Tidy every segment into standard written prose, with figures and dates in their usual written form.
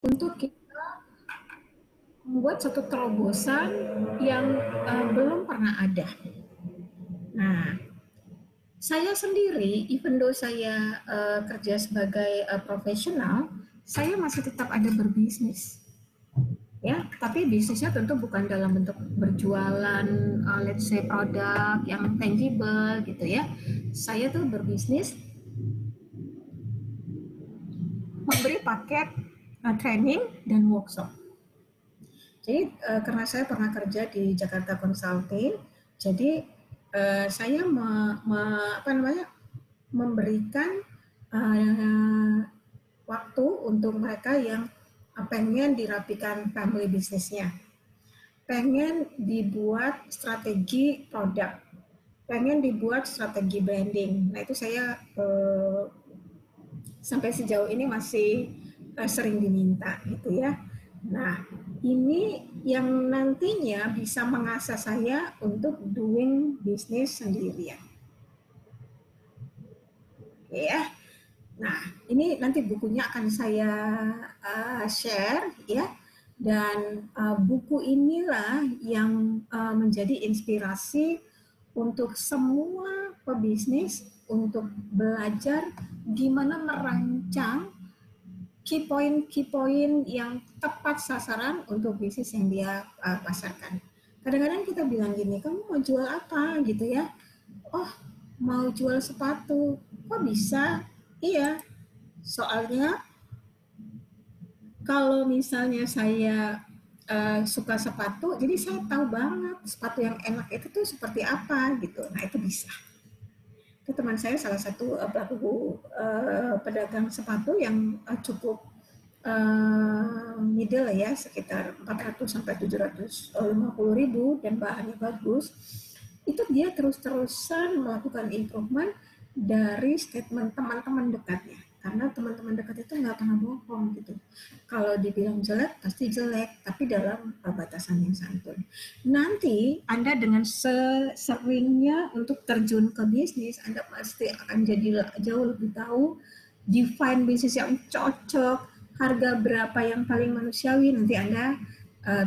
untuk kita membuat satu terobosan yang belum pernah ada. Nah, saya sendiri, even though saya kerja sebagai profesional, saya masih tetap ada berbisnis. Ya, tapi bisnisnya tentu bukan dalam bentuk berjualan, let's say produk yang tangible gitu ya. Saya tuh berbisnis memberi paket training dan workshop. Jadi karena saya pernah kerja di Jakarta Consulting, jadi saya memberikan waktu untuk mereka yang pengen dirapikan family bisnisnya, pengen dibuat strategi produk, pengen dibuat strategi branding. Nah itu saya sampai sejauh ini masih sering diminta gitu ya. Nah ini yang nantinya bisa mengasah saya untuk doing bisnis sendirian. Oke ya. Nah, ini nanti bukunya akan saya share ya. Dan buku inilah yang menjadi inspirasi untuk semua pebisnis untuk belajar gimana merancang key point yang tepat sasaran untuk bisnis yang dia pasarkan. Kadang-kadang kita bilang gini, kamu mau jual apa gitu ya? Oh, mau jual sepatu. Kok bisa? Iya, soalnya kalau misalnya saya suka sepatu, jadi saya tahu banget sepatu yang enak itu tuh seperti apa gitu. Nah itu bisa. Itu teman saya salah satu pelaku pedagang sepatu yang cukup middle ya, sekitar 400 sampai 750 ribu dan bahannya bagus. Itu dia terus-terusan melakukan improvement dari statement teman-teman dekatnya, karena teman-teman dekat itu nggak pernah bohong gitu. Kalau dibilang jelek pasti jelek, tapi dalam batasan yang santun. Nanti Anda dengan seringnya untuk terjun ke bisnis, Anda pasti akan jadi jauh lebih tahu define bisnis yang cocok, harga berapa yang paling manusiawi, nanti Anda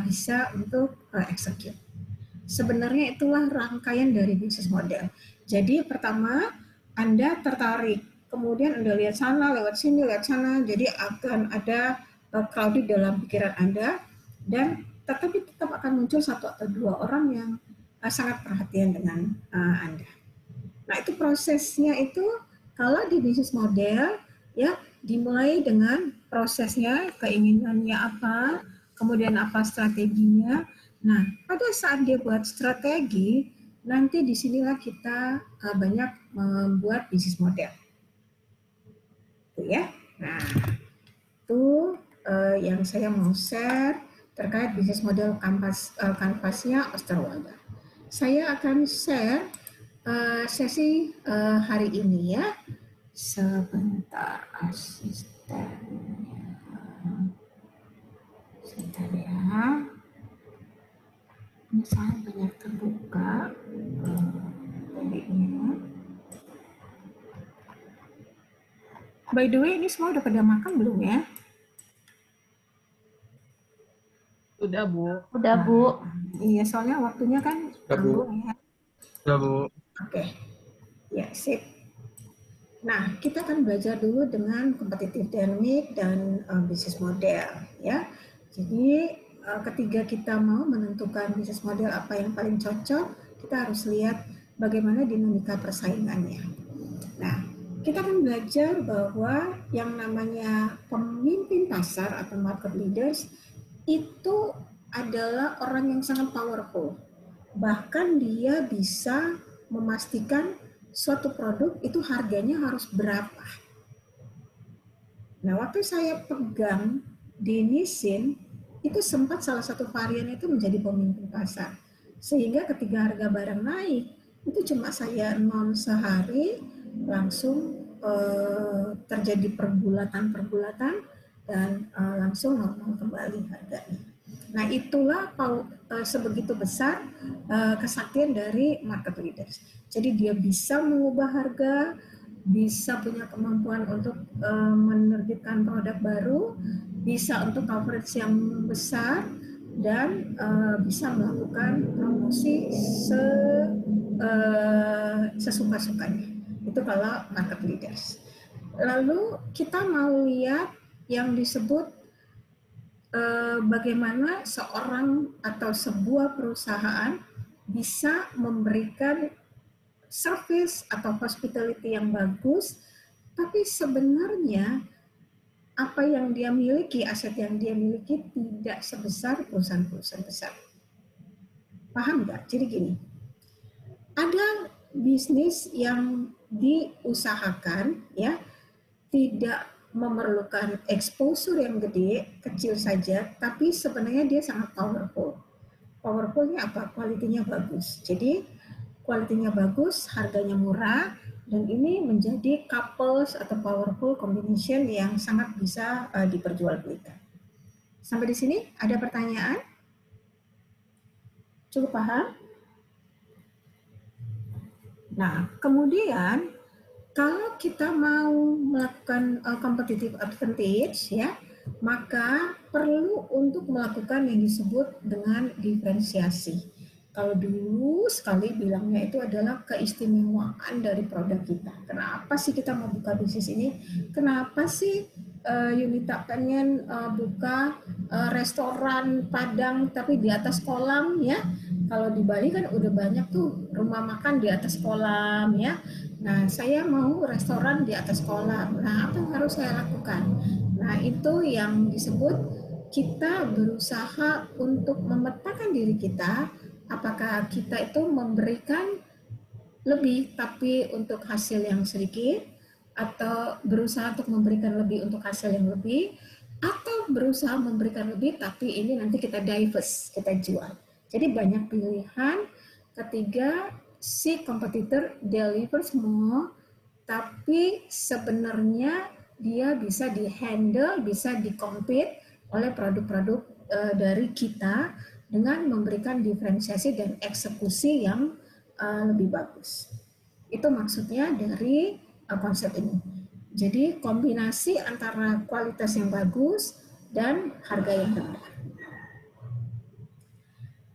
bisa untuk execute. Sebenarnya itulah rangkaian dari bisnis model. Jadi pertama, Anda tertarik, kemudian Anda lihat sana, lewat sini, lihat sana, jadi akan ada crowded dalam pikiran Anda, dan tetapi tetap akan muncul satu atau dua orang yang sangat perhatian dengan Anda. Nah itu prosesnya itu, kalau di bisnis model, ya dimulai dengan prosesnya, keinginannya apa, kemudian apa strateginya. Nah, pada saat dia buat strategi, nanti disinilah kita banyak membuat bisnis model. Itu ya. Nah, itu yang saya mau share terkait bisnis model kanvasnya Osterwalder. Saya akan share sesi hari ini ya. Sebentar, asistennya. Sebentar ya. Ini saya banyak terbuka linknya. By the way, ini semua udah pada makan belum ya? Udah, Bu. Udah, Bu. Iya, soalnya waktunya kan tanggung ya. Udah, Bu. Oke. Ya, sip. Nah, kita akan belajar dulu dengan competitive dynamic dan bisnis model ya. Jadi ketika kita mau menentukan bisnis model apa yang paling cocok, kita harus lihat bagaimana dinamika persaingannya. Nah, kita akan belajar bahwa yang namanya pemimpin pasar atau market leaders itu adalah orang yang sangat powerful. Bahkan dia bisa memastikan suatu produk itu harganya harus berapa. Nah, waktu saya pegang di Nissin, itu sempat salah satu varian itu menjadi pemimpin pasar. Sehingga ketika harga barang naik, itu cuma saya non sehari, langsung terjadi pergulatan dan langsung normal kembali harganya. Nah, itulah sebegitu besar kesaktian dari market leaders. Jadi dia bisa mengubah harga, bisa punya kemampuan untuk menerbitkan produk baru, bisa untuk coverage yang besar, dan bisa melakukan promosi sesuka-sukanya. Itu kalau market leaders. Lalu kita mau lihat yang disebut bagaimana seorang atau sebuah perusahaan bisa memberikan service atau hospitality yang bagus, tapi sebenarnya apa yang dia miliki, aset yang dia miliki tidak sebesar perusahaan-perusahaan besar. Paham nggak? Jadi gini, ada bisnis yang diusahakan ya tidak memerlukan exposure yang gede, kecil saja, tapi sebenarnya dia sangat powerful. Powerfulnya apa? Kualitinya bagus. Jadi kualitinya bagus, harganya murah, dan ini menjadi couples atau powerful combination yang sangat bisa diperjualbelikan. Sampai di sini ada pertanyaan? Cukup paham? Nah, kemudian kalau kita mau melakukan competitive advantage ya, maka perlu untuk melakukan yang disebut dengan diferensiasi. Kalau dulu sekali bilangnya itu adalah keistimewaan dari produk kita. Kenapa sih kita mau buka bisnis ini? Kenapa sih Yunita pengen buka restoran Padang tapi di atas kolam ya? Kalau di Bali kan udah banyak tuh rumah makan di atas kolam ya. Nah, saya mau restoran di atas kolam. Nah, apa yang harus saya lakukan? Nah, itu yang disebut kita berusaha untuk memetakan diri kita, apakah kita itu memberikan lebih tapi untuk hasil yang sedikit, atau berusaha untuk memberikan lebih untuk hasil yang lebih, atau berusaha memberikan lebih tapi ini nanti kita divest, kita jual. Jadi banyak pilihan. Ketiga, si kompetitor delivers more, tapi sebenarnya dia bisa di-handle, bisa di-compete oleh produk-produk dari kita dengan memberikan diferensiasi dan eksekusi yang lebih bagus. Itu maksudnya dari konsep ini. Jadi kombinasi antara kualitas yang bagus dan harga yang rendah.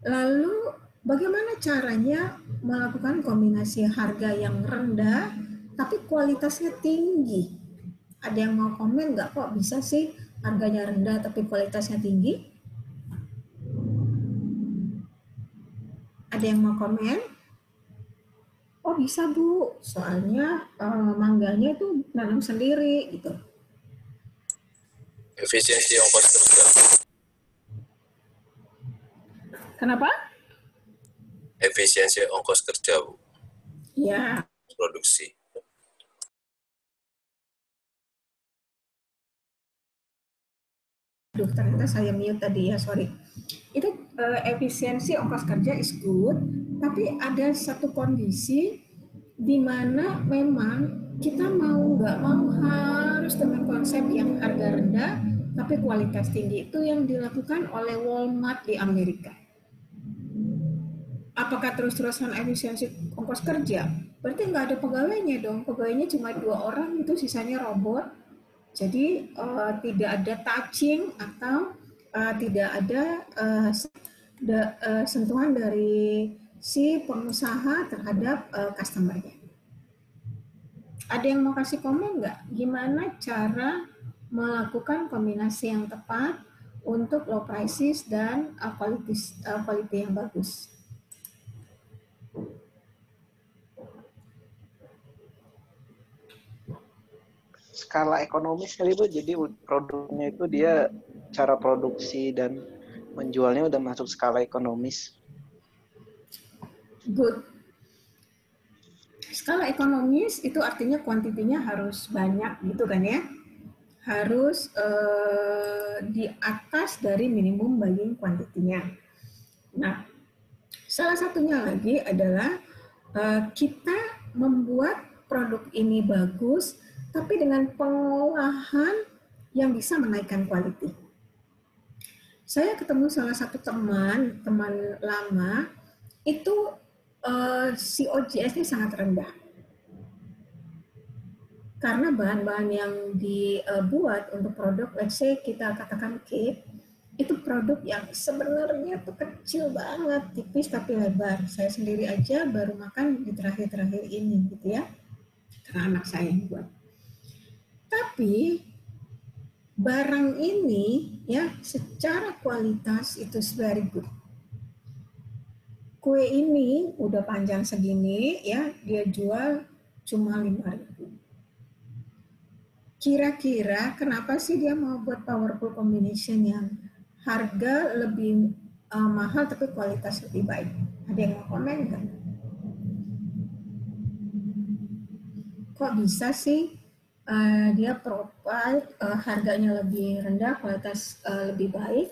Lalu bagaimana caranya melakukan kombinasi harga yang rendah tapi kualitasnya tinggi? Ada yang mau komen nggak, kok bisa sih harganya rendah tapi kualitasnya tinggi? Ada yang mau komen? Oh bisa Bu, soalnya mangganya itu nanam sendiri gitu. Efisiensi ongkos kerja. Kenapa? Efisiensi ongkos kerja, Bu. Ya. Produksi. Aduh, ternyata saya mute tadi ya, sorry. Itu efisiensi ongkos kerja is good, tapi ada satu kondisi di mana memang kita mau nggak mau harus dengan konsep yang harga rendah tapi kualitas tinggi. Itu yang dilakukan oleh Walmart di Amerika. Apakah terus-terusan efisiensi ongkos kerja? Berarti nggak ada pegawainya dong. Pegawainya cuma 2 orang, itu sisanya robot. Jadi tidak ada touching atau tidak ada sentuhan dari si pengusaha terhadap customer-nya. Ada yang mau kasih komen nggak? Gimana cara melakukan kombinasi yang tepat untuk low prices dan quality yang bagus? Skala ekonomis kali Bu, jadi produknya itu dia cara produksi dan menjualnya udah masuk skala ekonomis. Good. Skala ekonomis itu artinya kuantitinya harus banyak gitu kan ya. Harus di atas dari minimum buying kuantitinya. Nah, salah satunya lagi adalah kita membuat produk ini bagus tapi dengan pengolahan yang bisa menaikkan quality. Saya ketemu salah satu teman lama, itu COGS-nya sangat rendah. karena bahan-bahan yang dibuat untuk produk, let's say kita katakan cake, itu produk yang sebenarnya tuh kecil banget, tipis tapi lebar. Saya sendiri aja baru makan di terakhir-terakhir ini gitu ya, karena anak saya yang buat. Tapi barang ini ya secara kualitas itu very good. Kue ini udah panjang segini ya, dia jual cuma 5.000. Kira-kira kenapa sih dia mau buat powerful combination yang harga lebih mahal tapi kualitas lebih baik? Ada yang mau komen nggak? Kok bisa sih dia provide harganya lebih rendah, kualitas lebih baik?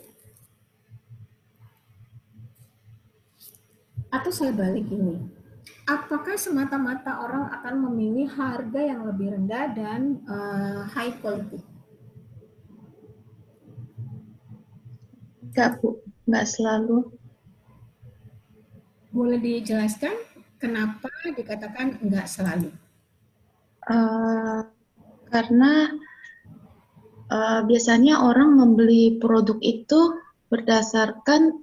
Atau saya balik ini, apakah semata-mata orang akan memilih harga yang lebih rendah dan high quality? Enggak, Bu. Enggak selalu. Boleh dijelaskan kenapa dikatakan enggak selalu? Karena biasanya orang membeli produk itu berdasarkan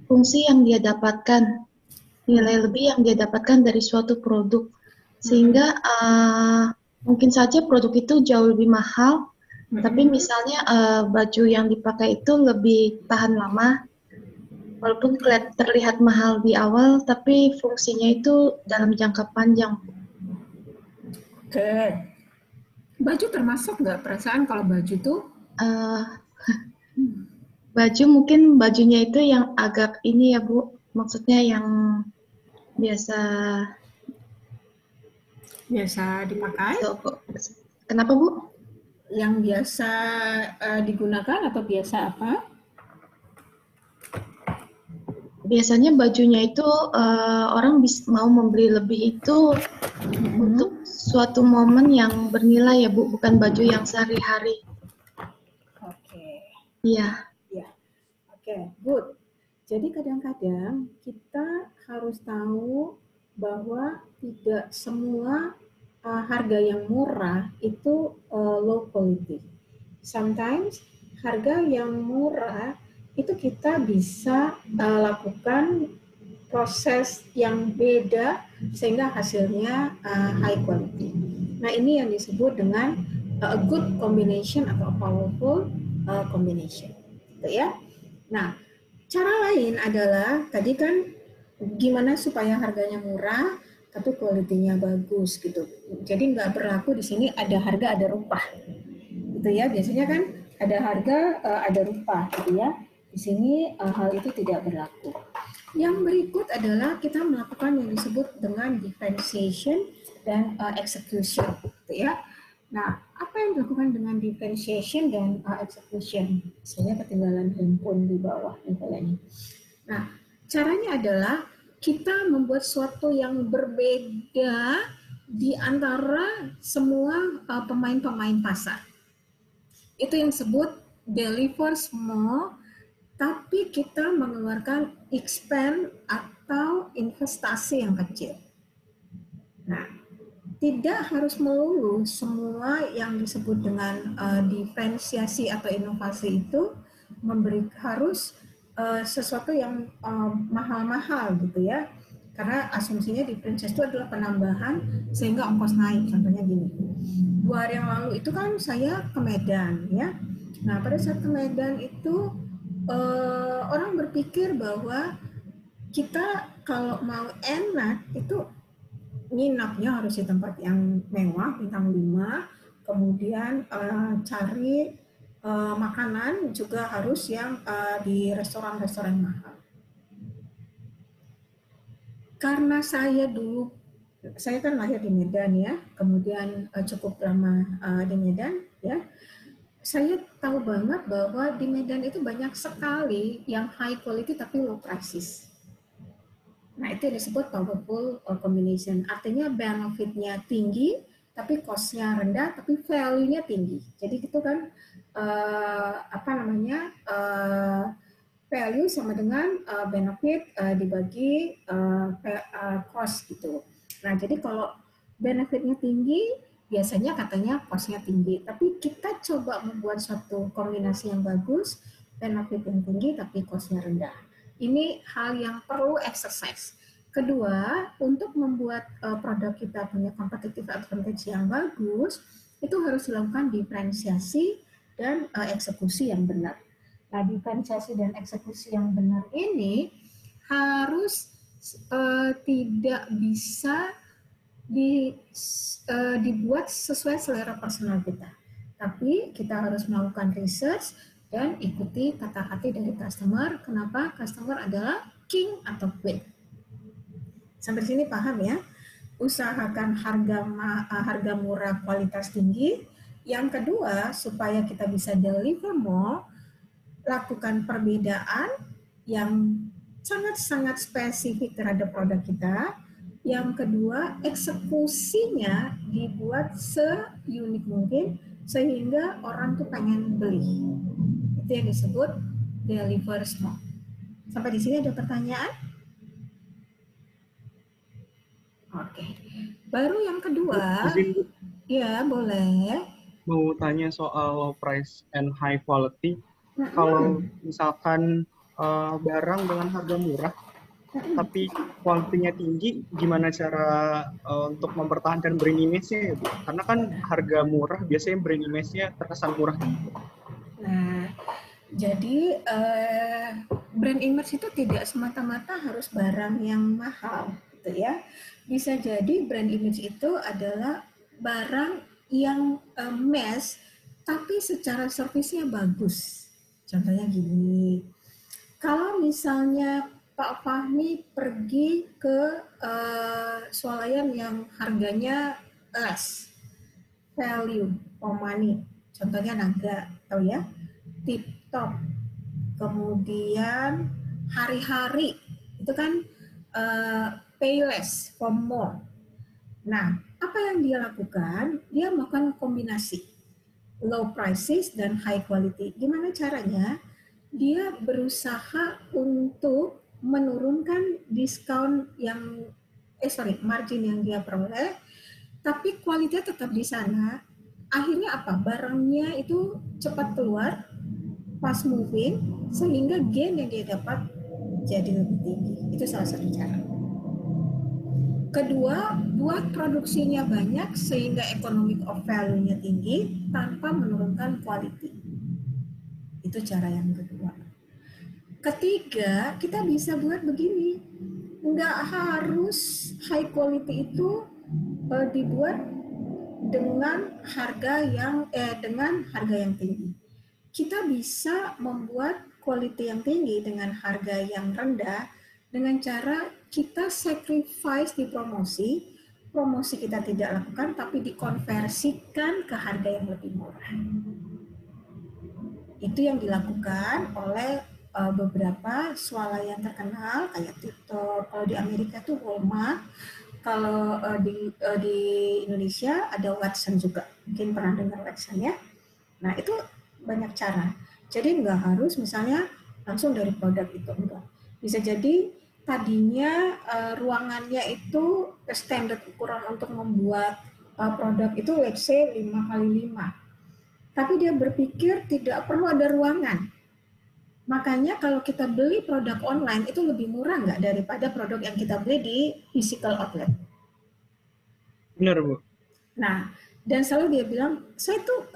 fungsi yang dia dapatkan, nilai lebih yang dia dapatkan dari suatu produk. Sehingga mungkin saja produk itu jauh lebih mahal, tapi misalnya baju yang dipakai itu lebih tahan lama, walaupun terlihat mahal di awal, tapi fungsinya itu dalam jangka panjang. Oke. Baju termasuk nggak, perasaan kalau baju tuh? Baju mungkin bajunya itu yang agak ini ya Bu, maksudnya yang biasa dipakai? Kenapa Bu? Yang biasa digunakan atau biasa apa? Biasanya bajunya itu orang mau membeli lebih itu untuk suatu momen yang bernilai ya Bu, bukan baju yang sehari-hari. Oke. Iya. Ya. Oke, good. Jadi kadang-kadang kita harus tahu bahwa tidak semua harga yang murah itu low quality. Sometimes harga yang murah itu kita bisa lakukan proses yang beda sehingga hasilnya high quality. Nah, ini yang disebut dengan a good combination atau a powerful combination. Gitu ya. Nah, cara lain adalah tadi kan gimana supaya harganya murah tapi kualitinya bagus gitu. Jadi nggak berlaku di sini ada harga ada rupa. Gitu ya. Biasanya kan ada harga ada rupa gitu ya. Di sini hal itu tidak berlaku. Yang berikut adalah kita melakukan yang disebut dengan differentiation dan execution gitu ya. Nah, apa yang dilakukan dengan differentiation dan execution? Saya ketinggalan handphone di bawah nih kayaknya. Nah, caranya adalah kita membuat sesuatu yang berbeda di antara semua pemain-pemain pasar. Itu yang disebut deliver small, tapi kita mengeluarkan expand atau investasi yang kecil. Nah, tidak harus melulu semua yang disebut dengan diferensiasi atau inovasi itu harus sesuatu yang mahal-mahal gitu ya. Karena asumsinya diferensiasi itu adalah penambahan sehingga ongkos naik. Contohnya gini, 2 hari yang lalu itu kan saya ke Medan ya. Nah, pada saat ke Medan itu orang berpikir bahwa kita kalau mau enak itu nginapnya harus di tempat yang mewah, bintang 5, kemudian cari makanan juga harus yang di restoran-restoran mahal. Karena saya kan lahir di Medan ya, kemudian cukup lama di Medan ya, saya tahu banget bahwa di Medan itu banyak sekali yang high quality tapi low prices. Nah, itu yang disebut powerful combination. Artinya benefit-nya tinggi, tapi cost-nya rendah, tapi value-nya tinggi. Jadi itu kan value sama dengan benefit dibagi cost gitu. Nah, jadi kalau benefitnya tinggi, biasanya katanya cost-nya tinggi. Tapi kita coba membuat suatu kombinasi yang bagus, benefit yang tinggi tapi cost-nya rendah. Ini hal yang perlu exercise. Kedua, untuk membuat produk kita punya competitive advantage yang bagus, itu harus dilakukan diferensiasi dan eksekusi yang benar. Nah, diferensiasi dan eksekusi yang benar ini harus tidak bisa dibuat sesuai selera personal kita. Tapi kita harus melakukan research dan ikuti kata hati dari customer. Kenapa? Customer adalah king atau queen. Sampai sini paham ya? Usahakan harga murah, kualitas tinggi. Yang kedua, supaya kita bisa deliver more, lakukan perbedaan yang sangat-sangat spesifik terhadap produk kita. Yang kedua, eksekusinya dibuat seunik mungkin sehingga orang tuh pengen beli. Itu yang disebut deliver small. Sampai di sini ada pertanyaan? Oke. Baru yang kedua, ya boleh. Mau tanya soal low price and high quality. Kalau misalkan barang dengan harga murah, tapi kualitinya tinggi, gimana cara untuk mempertahankan brand image-nya ya, Bu? Karena kan harga murah biasanya brand image-nya terkesan murah. Nah, jadi brand image itu tidak semata-mata harus barang yang mahal, gitu ya. Bisa jadi brand image itu adalah barang yang mass, tapi secara servisnya bagus. Contohnya gini, kalau misalnya Pak Fahmi pergi ke swalayan yang harganya less value for money, contohnya Naga, tahu ya, Tip Top, kemudian hari-hari itu kan pay less for more. Nah, apa yang dia lakukan? Dia melakukan kombinasi low prices dan high quality. Gimana caranya? Dia berusaha untuk menurunkan diskon yang margin yang dia peroleh, tapi kualitasnya tetap di sana. Akhirnya apa? Barangnya itu cepat keluar, fast moving, sehingga gain yang dia dapat jadi lebih tinggi. Itu salah satu cara. Kedua, buat produksinya banyak sehingga economic of value-nya tinggi tanpa menurunkan quality. Itu cara yang kedua. Ketiga, kita bisa buat begini. Nggak harus high quality itu dibuat dengan harga yang tinggi. Kita bisa membuat quality yang tinggi dengan harga yang rendah dengan cara kita sacrifice di promosi kita tidak lakukan tapi dikonversikan ke harga yang lebih murah. Itu yang dilakukan oleh beberapa swalayan terkenal kayak TikTok. Kalau di Amerika itu Walmart, kalau di Indonesia ada Watson juga, mungkin pernah dengar Watson ya. Nah itu banyak cara. Jadi nggak harus misalnya langsung dari produk itu, enggak. Bisa jadi tadinya ruangannya itu standar ukuran untuk membuat produk itu let's say 5x5. Tapi dia berpikir tidak perlu ada ruangan. Makanya kalau kita beli produk online itu lebih murah nggak daripada produk yang kita beli di physical outlet. Benar, Bu. Nah, dan selalu dia bilang, saya tuh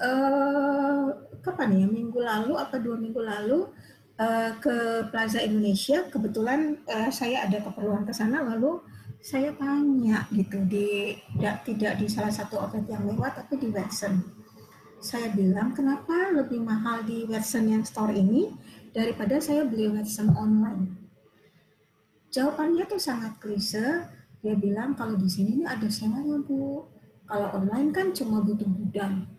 kapan ya, minggu lalu atau 2 minggu lalu ke Plaza Indonesia, kebetulan saya ada keperluan ke sana, lalu saya tanya gitu tidak di salah satu outlet yang mewah tapi di Watson. Saya bilang kenapa lebih mahal di Watson yang store ini daripada saya beli Watson online. Jawabannya tuh sangat klise. Dia bilang kalau di sini ada sewanya, Bu. Kalau online kan cuma butuh gudang.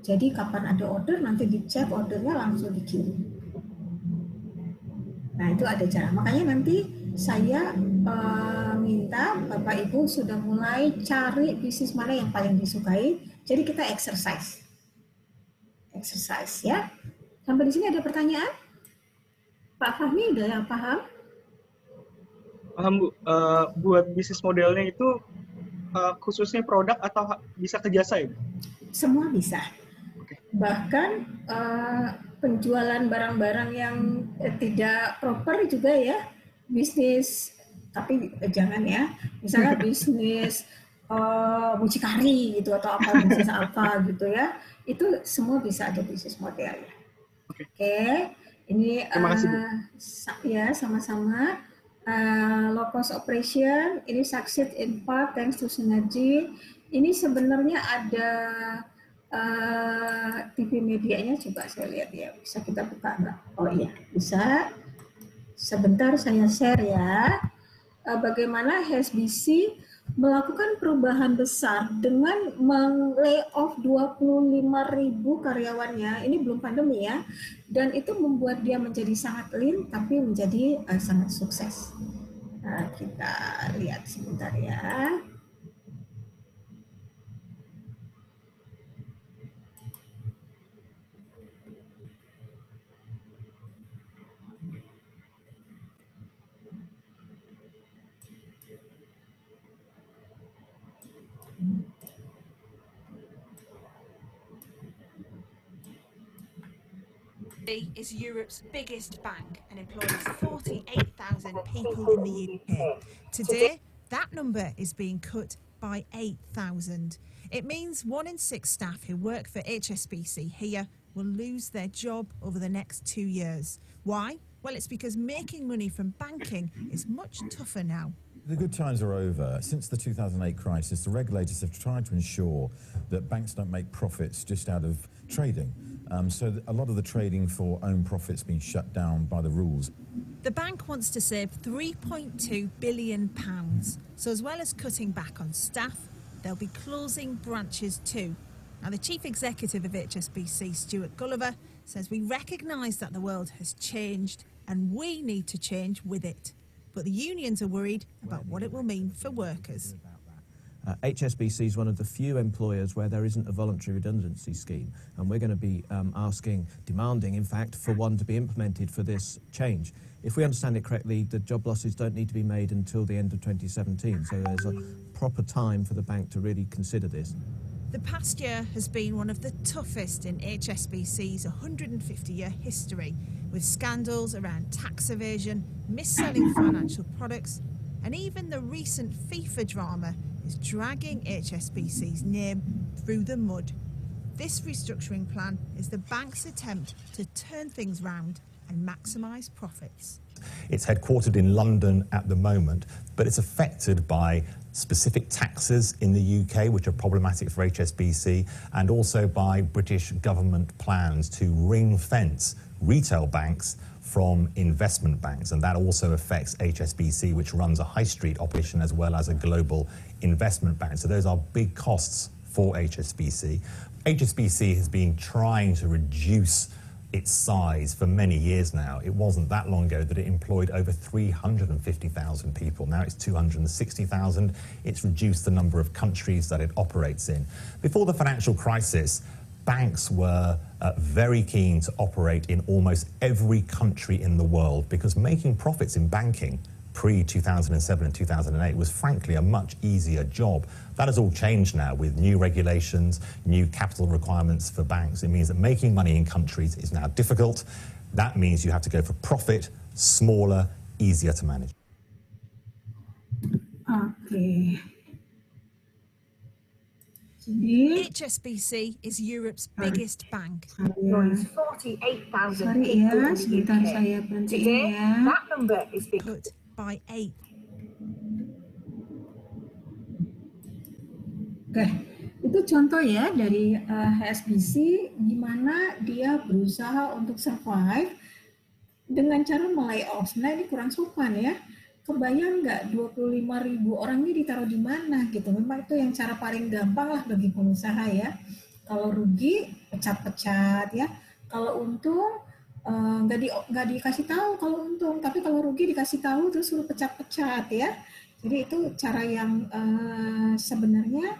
Jadi kapan ada order nanti dicek ordernya langsung dikirim. Nah itu ada cara. Makanya nanti saya minta Bapak Ibu sudah mulai cari bisnis mana yang paling disukai. Jadi kita exercise ya. Sampai di sini ada pertanyaan? Pak Fahmi udah paham? Paham, Bu. Buat bisnis modelnya itu khususnya produk atau bisa ke jasa ya? Semua bisa. Bahkan penjualan barang-barang yang tidak proper juga ya, bisnis, tapi jangan ya, misalnya bisnis mucikari gitu atau apa bisnis apa gitu ya, itu semua bisa ada bisnis model ya. Oke, ini Terima kasih, Bu. ya sama-sama. Low cost operation ini succeed in part thanks to synergy. Ini sebenarnya ada TV medianya, coba saya lihat ya, bisa kita buka nggak? Oh iya, bisa. Sebentar saya share ya. Bagaimana HSBC melakukan perubahan besar dengan meng-layoff 25.000 karyawannya, ini belum pandemi ya, dan itu membuat dia menjadi sangat lean, tapi menjadi sangat sukses. Nah, kita lihat sebentar ya. Is Europe's biggest bank and employs 48,000 people in the UK. Today, that number is being cut by 8,000. It means 1 in 6 staff who work for HSBC here will lose their job over the next 2 years. Why? Well, it's because making money from banking is much tougher now. The good times are over. Since the 2008 crisis, the regulators have tried to ensure that banks don't make profits just out of trading. So a lot of the trading for own profits being shut down by the rules. The bank wants to save £3.2 billion. So as well as cutting back on staff, they'll be closing branches too. Now, the chief executive of HSBC, Stuart Gulliver, says we recognise that the world has changed and we need to change with it. But the unions are worried about what it will mean for workers. HSBC is one of the few employers where there isn't a voluntary redundancy scheme, and we're going to be demanding, in fact, for one to be implemented for this change. If we understand it correctly, the job losses don't need to be made until the end of 2017, so there's a proper time for the bank to really consider this. The past year has been one of the toughest in HSBC's 150-year history, with scandals around tax evasion, mis-selling financial products, and even the recent FIFA drama is dragging HSBC's name through the mud. This restructuring plan is the bank's attempt to turn things round and maximise profits. It's headquartered in London at the moment, but it's affected by specific taxes in the UK, which are problematic for HSBC, and also by British government plans to ring-fence retail banks from investment banks, and that also affects HSBC, which runs a high street operation as well as a global investment bank. So those are big costs for HSBC. HSBC has been trying to reduce its size for many years now. It wasn't that long ago that it employed over 350,000 people. Now it's 260,000. It's reduced the number of countries that it operates in. Before the financial crisis, banks were very keen to operate in almost every country in the world because making profits in banking pre-2007 and 2008 was frankly a much easier job. That has all changed now with new regulations, new capital requirements for banks. It means that making money in countries is now difficult. That means you have to go for profit, smaller, easier to manage. Okay. HSBC is Europe's biggest bank. Employs 48,000 people in the UK. Today, that number is being cut by 8. Oke, itu contoh ya dari HSBC gimana dia berusaha untuk survive dengan cara melay-off. Sebenarnya ini kurang sopan ya. Kebayang nggak 25.000 orang ini ditaruh di mana gitu. Memang itu yang cara paling gampang lah bagi pengusaha ya. Kalau rugi, pecat-pecat ya. Kalau untung, nggak dikasih tahu kalau untung. Tapi kalau rugi dikasih tahu terus suruh pecat-pecat ya. Jadi itu cara yang sebenarnya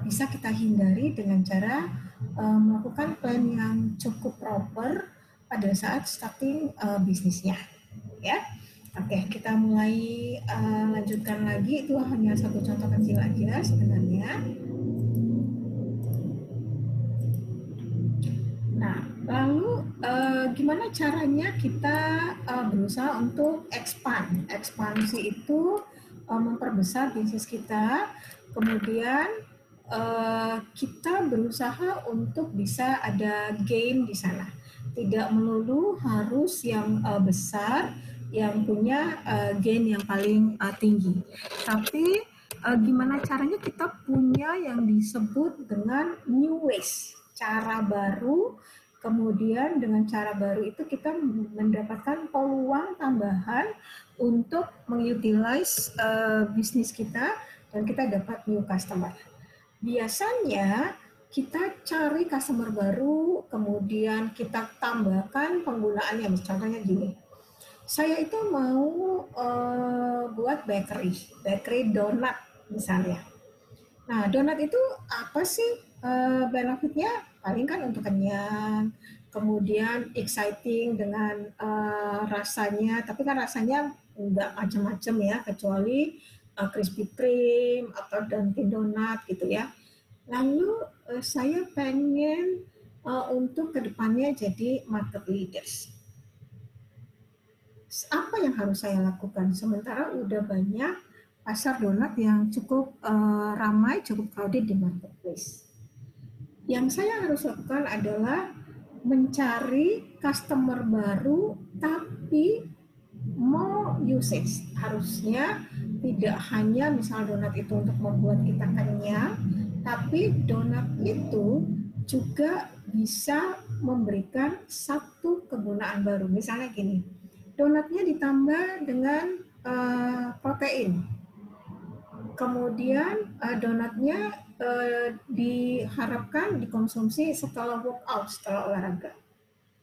bisa kita hindari dengan cara melakukan plan yang cukup proper pada saat starting bisnisnya ya. Oke, kita mulai lanjutkan lagi. Itu hanya satu contoh kecil aja sebenarnya. Nah, lalu gimana caranya kita berusaha untuk expand? Ekspansi itu memperbesar bisnis kita, kemudian kita berusaha untuk bisa ada gain di sana. Tidak melulu harus yang besar, yang punya gain yang paling tinggi. Tapi gimana caranya kita punya yang disebut dengan new ways, cara baru. Kemudian dengan cara baru itu kita mendapatkan peluang tambahan untuk mengutilize bisnis kita dan kita dapat new customer. Biasanya kita cari customer baru, kemudian kita tambahkan penggunaannya. Contohnya gini, saya itu mau buat bakery donat misalnya. Nah, donat itu apa sih benefitnya? Paling kan untuk kenyang, kemudian exciting dengan rasanya, tapi kan rasanya nggak macam-macam ya, kecuali Krispy Kreme atau Dunkin Donat gitu ya. Lalu saya pengen untuk kedepannya jadi market leaders. Apa yang harus saya lakukan? Sementara udah banyak pasar donat yang cukup ramai, cukup crowded di marketplace. Yang saya harus lakukan adalah mencari customer baru, tapi more usage. Harusnya tidak hanya misal donat itu untuk membuat kita kenyang, tapi donat itu juga bisa memberikan satu kegunaan baru. Misalnya gini, donatnya ditambah dengan protein. Kemudian donatnya diharapkan dikonsumsi setelah workout, setelah olahraga.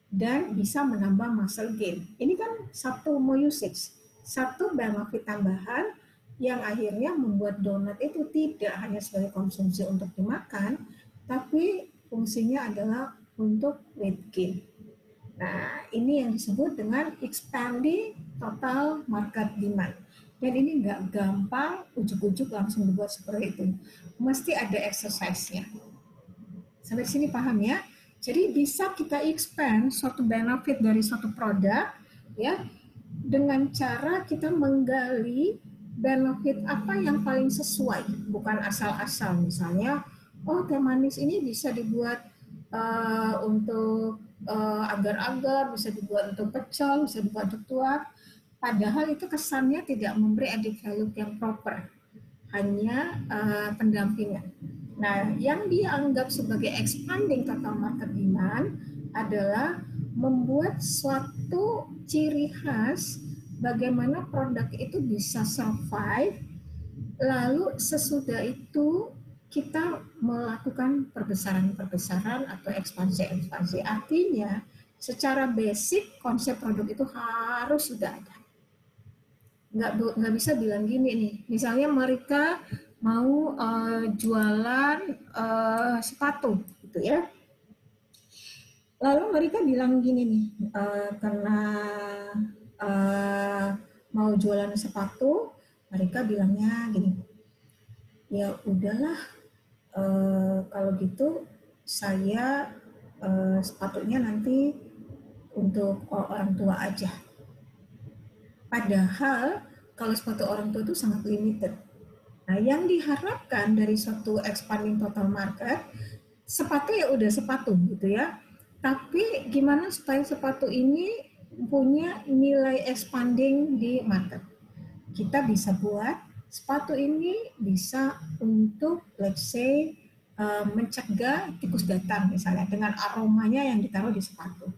Dan bisa menambah muscle gain. Ini kan satu more usage, satu benefit tambahan yang akhirnya membuat donat itu tidak hanya sebagai konsumsi untuk dimakan, tapi fungsinya adalah untuk weight gain. Nah, ini yang disebut dengan expanding total market demand. Dan ini nggak gampang ujuk-ujuk langsung dibuat seperti itu. Mesti ada exercise-nya. Sampai sini paham ya? Jadi bisa kita expand suatu benefit dari suatu produk ya dengan cara kita menggali benefit apa yang paling sesuai, bukan asal-asal. Misalnya, oh teh manis ini bisa dibuat untuk agar-agar, bisa dibuat untuk pecel, bisa dibuat untuk tuak. Padahal itu kesannya tidak memberi added value yang proper, hanya pendampingan. Nah, yang dianggap sebagai expanding total market demand adalah membuat suatu ciri khas bagaimana produk itu bisa survive, lalu sesudah itu kita melakukan perbesaran atau ekspansi. Artinya, secara basic konsep produk itu harus sudah ada. Nggak bisa bilang gini nih, misalnya mereka mau jualan sepatu gitu ya, lalu mereka bilang gini nih, karena mau jualan sepatu, mereka bilangnya gini, ya udahlah kalau gitu saya sepatunya nanti untuk orang tua aja. Padahal kalau sepatu orang tua itu sangat limited. Nah, yang diharapkan dari suatu expanding total market, sepatu ya udah sepatu gitu ya. Tapi gimana supaya sepatu ini punya nilai expanding di market? Kita bisa buat sepatu ini bisa untuk let's say mencegah tikus datang misalnya dengan aromanya yang ditaruh di sepatu.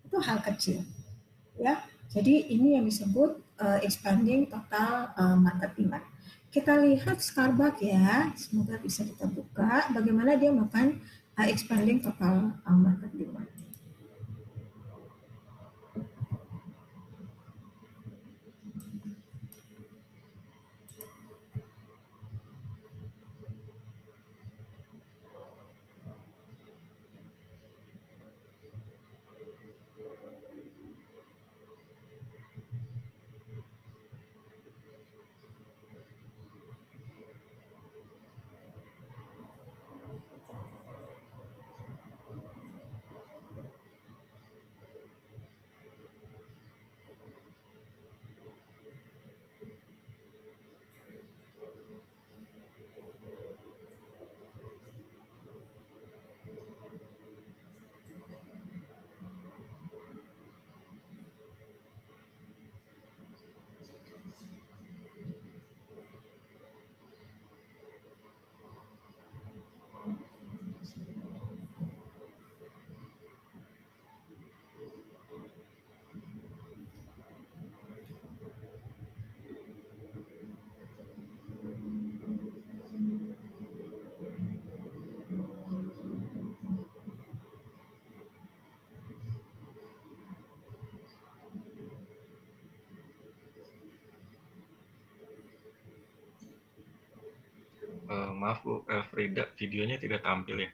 Itu hal kecil. Ya. Jadi ini yang disebut expanding total market demand. Kita lihat Starbucks ya, semoga bisa kita buka bagaimana dia melakukan expanding total market demand. Maaf Bu, Frida, videonya tidak tampil ya.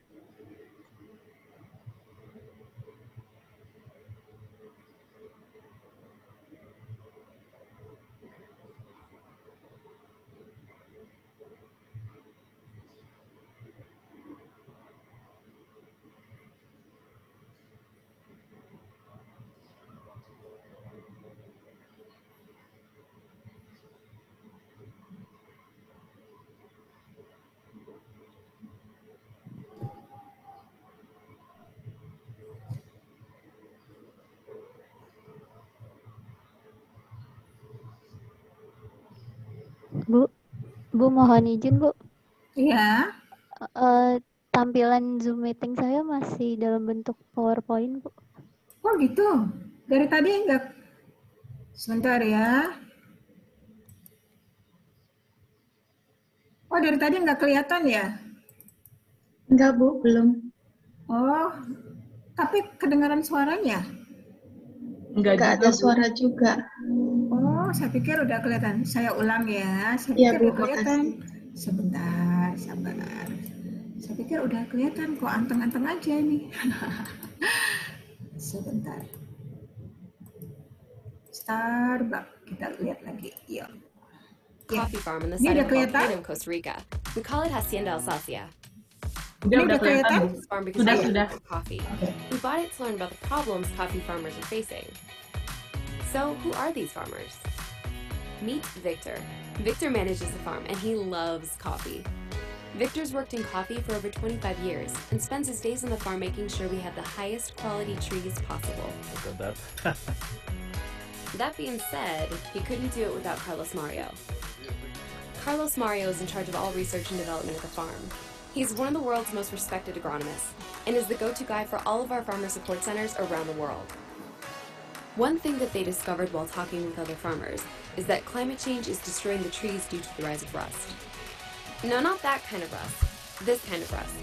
Bu mohon izin Bu. Iya. Tampilan Zoom meeting saya masih dalam bentuk PowerPoint Bu. Oh gitu. Dari tadi enggak. Sebentar ya. Oh dari tadi enggak kelihatan ya? Enggak Bu, belum. Oh, tapi kedengaran suaranya? Enggak ada suara juga. Oh, saya pikir udah kelihatan. Saya ulang ya. Saya Iya, pikir Bu, udah kelihatan. Sebentar, sabar. Saya pikir udah kelihatan kok, anteng-anteng aja nih. Sebentar. Starbucks, kita lihat lagi. Yuk. Coffee farm on the Ini side udah of kelihatan? Volcano, Costa Rica. We call it Hacienda Alsacia. Udah kelihatan. This farm because we Sudah. love coffee. We bought it to learn about the problems coffee farmers are facing. So, who are these farmers? Meet Victor. Victor manages the farm and he loves coffee. Victor's worked in coffee for over 25 years and spends his days on the farm making sure we have the highest quality trees possible. Look at that. That being said, he couldn't do it without Carlos Mario. Carlos Mario is in charge of all research and development at the farm. He's one of the world's most respected agronomists and is the go-to guy for all of our farmer support centers around the world. One thing that they discovered while talking with other farmers is that climate change is destroying the trees due to the rise of rust. No, not that kind of rust. This kind of rust.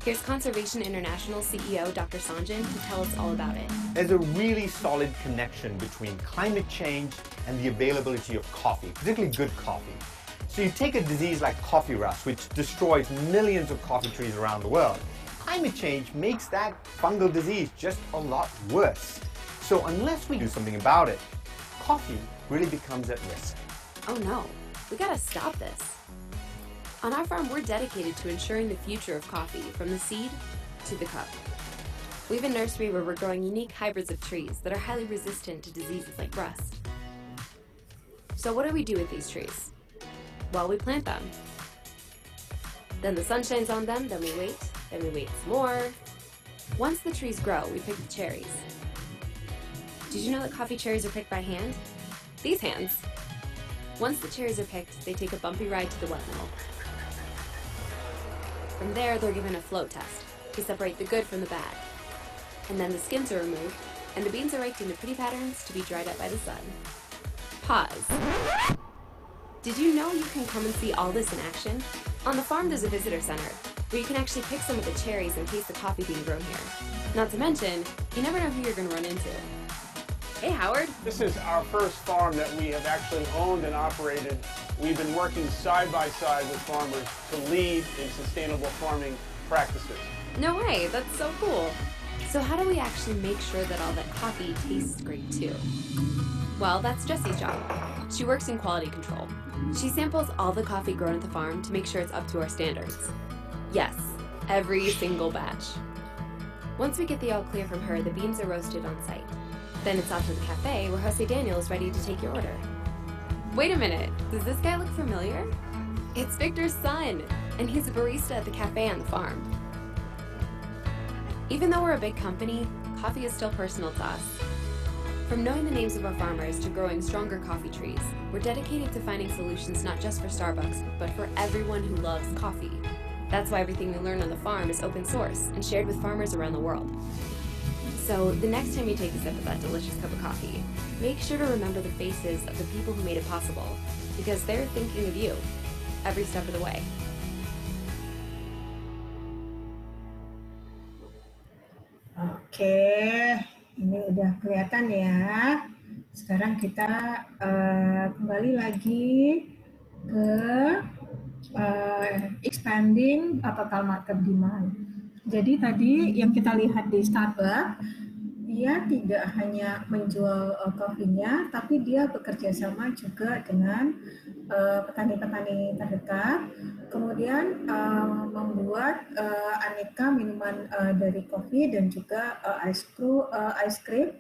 Here's Conservation International CEO Dr. Sanjan to tell us all about it. There's a really solid connection between climate change and the availability of coffee, particularly good coffee. So you take a disease like coffee rust, which destroys millions of coffee trees around the world. Climate change makes that fungal disease just a lot worse. So unless we do something about it, coffee really becomes at risk. Oh no, we gotta stop this. On our farm, we're dedicated to ensuring the future of coffee from the seed to the cup. We have a nursery where we're growing unique hybrids of trees that are highly resistant to diseases like rust. So what do we do with these trees? Well, we plant them. Then the sun shines on them, then we wait some more. Once the trees grow, we pick the cherries. Did you know that coffee cherries are picked by hand? These hands. Once the cherries are picked, they take a bumpy ride to the wet mill. From there, they're given a float test to separate the good from the bad. And then the skins are removed, and the beans are raked into pretty patterns to be dried up by the sun. Pause. Did you know you can come and see all this in action? On the farm, there's a visitor center, where you can actually pick some of the cherries and taste the coffee being grown here. Not to mention, you never know who you're going to run into. Hey, Howard. This is our first farm that we have actually owned and operated. We've been working side by side with farmers to lead in sustainable farming practices. No way, that's so cool. So how do we actually make sure that all that coffee tastes great too? Well, that's Jessie's job. She works in quality control. She samples all the coffee grown at the farm to make sure it's up to our standards. Yes, every single batch. Once we get the all clear from her, the beans are roasted on site. Then it's off to the cafe where Jose Daniel is ready to take your order. Wait a minute, does this guy look familiar? It's Victor's son, and he's a barista at the cafe on the farm. Even though we're a big company, coffee is still personal to us. From knowing the names of our farmers to growing stronger coffee trees, we're dedicated to finding solutions not just for Starbucks, but for everyone who loves coffee. That's why everything we learn on the farm is open source and shared with farmers around the world. So the next time you take a sip of that delicious cup of coffee, make sure to remember the faces of the people who made it possible, because they're thinking of you every step of the way. Oke, ini udah kelihatan ya. Sekarang kita kembali lagi ke expanding total market demand. Jadi tadi yang kita lihat di Starbucks, dia tidak hanya menjual kopinya, tapi dia bekerja sama juga dengan petani-petani terdekat, kemudian membuat aneka minuman dari kopi dan juga ice cream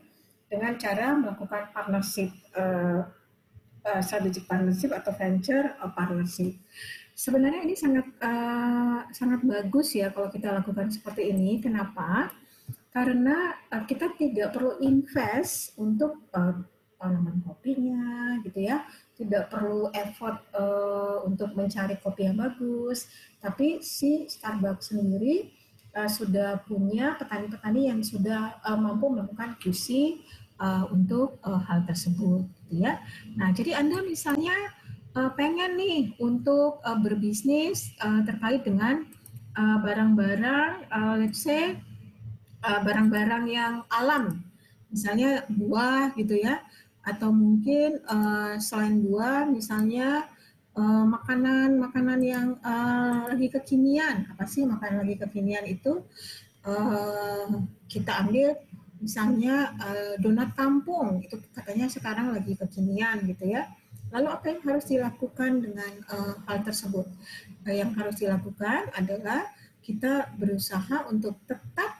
dengan cara melakukan partnership, strategic partnership atau venture partnership. Sebenarnya ini sangat bagus ya kalau kita lakukan seperti ini. Kenapa? Karena kita tidak perlu invest untuk tanaman kopinya, gitu ya. Tidak perlu effort untuk mencari kopi yang bagus. Tapi si Starbucks sendiri sudah punya petani-petani yang sudah mampu melakukan QC untuk hal tersebut, gitu ya. Nah, jadi Anda misalnya pengen nih untuk berbisnis terkait dengan barang-barang, let's say barang-barang yang alam, misalnya buah gitu ya, atau mungkin selain buah, misalnya makanan yang lagi kekinian. Apa sih makanan lagi kekinian itu? Kita ambil misalnya donat kampung, itu katanya sekarang lagi kekinian gitu ya. Lalu apa yang harus dilakukan dengan hal tersebut? Yang harus dilakukan adalah kita berusaha untuk tetap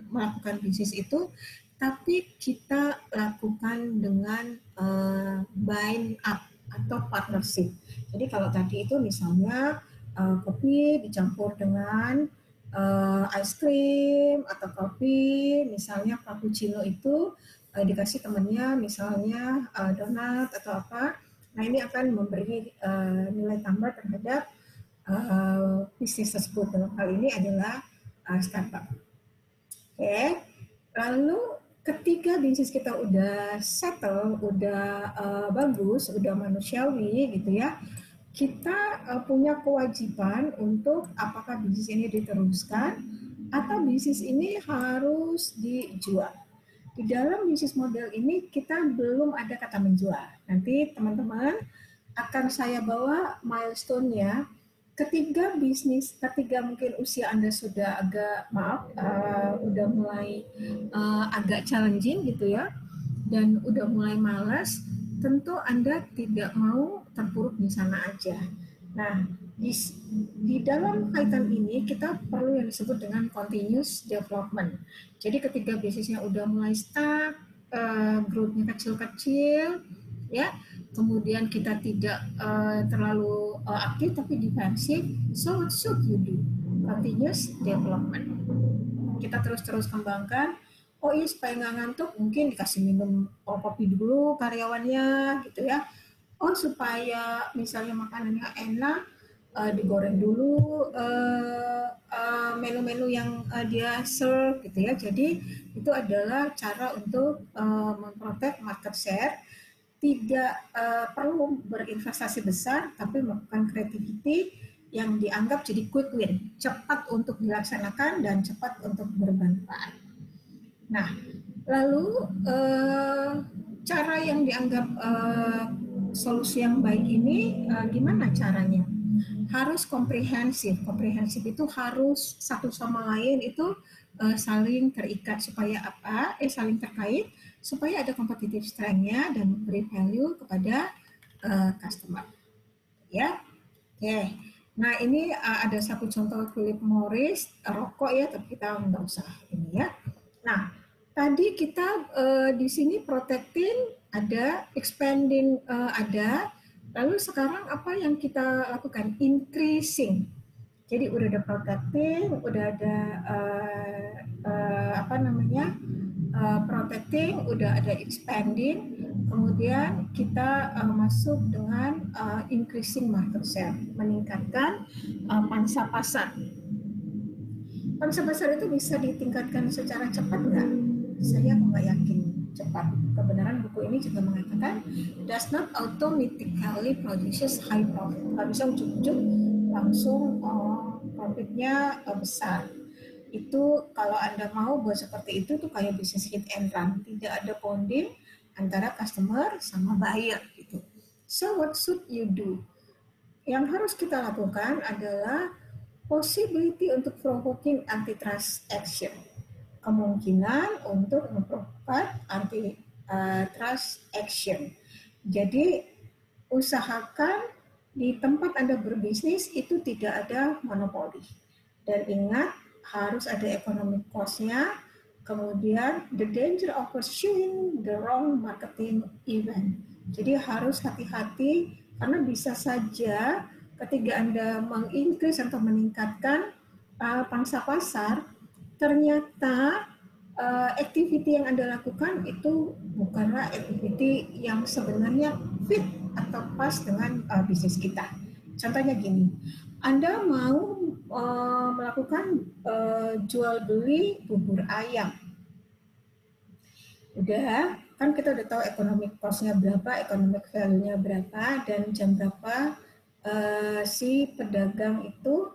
melakukan bisnis itu, tapi kita lakukan dengan bind up atau partnership. Jadi kalau tadi itu misalnya kopi dicampur dengan ice cream atau kopi, misalnya cappuccino itu dikasih temannya misalnya donat atau apa. Nah ini akan memberi nilai tambah terhadap bisnis tersebut. Dalam hal ini adalah Starbucks. Oke. Lalu ketika bisnis kita udah settle, udah bagus, udah manusiawi gitu ya, kita punya kewajiban untuk apakah bisnis ini diteruskan atau bisnis ini harus dijual. Di dalam bisnis model ini kita belum ada kata menjual. Nanti teman-teman akan saya bawa milestone-nya. Ketiga mungkin usia Anda sudah agak udah mulai agak challenging gitu ya, dan udah mulai malas, tentu Anda tidak mau terpuruk di sana aja. Nah, di dalam kaitan ini kita perlu yang disebut dengan continuous development. Jadi ketika bisnisnya udah mulai stuck, growth-nya kecil-kecil, ya, kemudian kita tidak terlalu aktif tapi defensif, so what should you do? Continuous development. Kita terus kembangkan. Oh iya, supaya nggak ngantuk mungkin dikasih minum kopi dulu karyawannya gitu ya. Oh supaya misalnya makanannya enak, digoreng dulu menu-menu yang dia serve gitu ya. Jadi itu adalah cara untuk memprotek market share. Tidak perlu berinvestasi besar, tapi melakukan creativity yang dianggap jadi quick win, cepat untuk dilaksanakan dan cepat untuk bermanfaat. Nah, lalu cara yang dianggap solusi yang baik ini gimana caranya? Harus komprehensif. Komprehensif itu harus satu sama lain itu saling terikat supaya apa? Saling terkait supaya ada competitive strength-nya dan memberi value kepada customer. Ya, oke. Nah ini ada satu contoh Philip Morris rokok ya, tapi kita nggak usah ini ya. Nah tadi kita di sini protecting ada, expanding ada, lalu sekarang apa yang kita lakukan? Increasing. Jadi udah ada protecting, udah ada protecting, udah ada expanding, kemudian kita masuk dengan increasing market share, meningkatkan pangsa pasar. Pangsa pasar itu bisa ditingkatkan secara cepat nggak? Saya nggak yakin cepat. Kebenaran buku ini juga mengatakan does not automatically produces high profit. Nggak bisa ujuk-ujuk langsung profitnya besar. Itu kalau Anda mau buat seperti itu tuh kayak bisnis hit and run, tidak ada bonding antara customer sama buyer gitu. So what should you do? yang harus kita lakukan adalah possibility untuk provoking antitrust action. Kemungkinan untuk memprovokat antitrust action. Jadi usahakan di tempat Anda berbisnis itu tidak ada monopoli. Dan ingat, harus ada economic cost-nya. Kemudian, the danger of pursuing the wrong marketing event. Jadi harus hati-hati, karena bisa saja ketika Anda mengincrease atau meningkatkan pangsa pasar, ternyata activity yang Anda lakukan itu bukanlah activity yang sebenarnya fit atau pas dengan bisnis kita. Contohnya gini, Anda mau melakukan jual beli bubur ayam. Udah, kan kita udah tahu economic cost-nya berapa, economic value-nya berapa, dan jam berapa si pedagang itu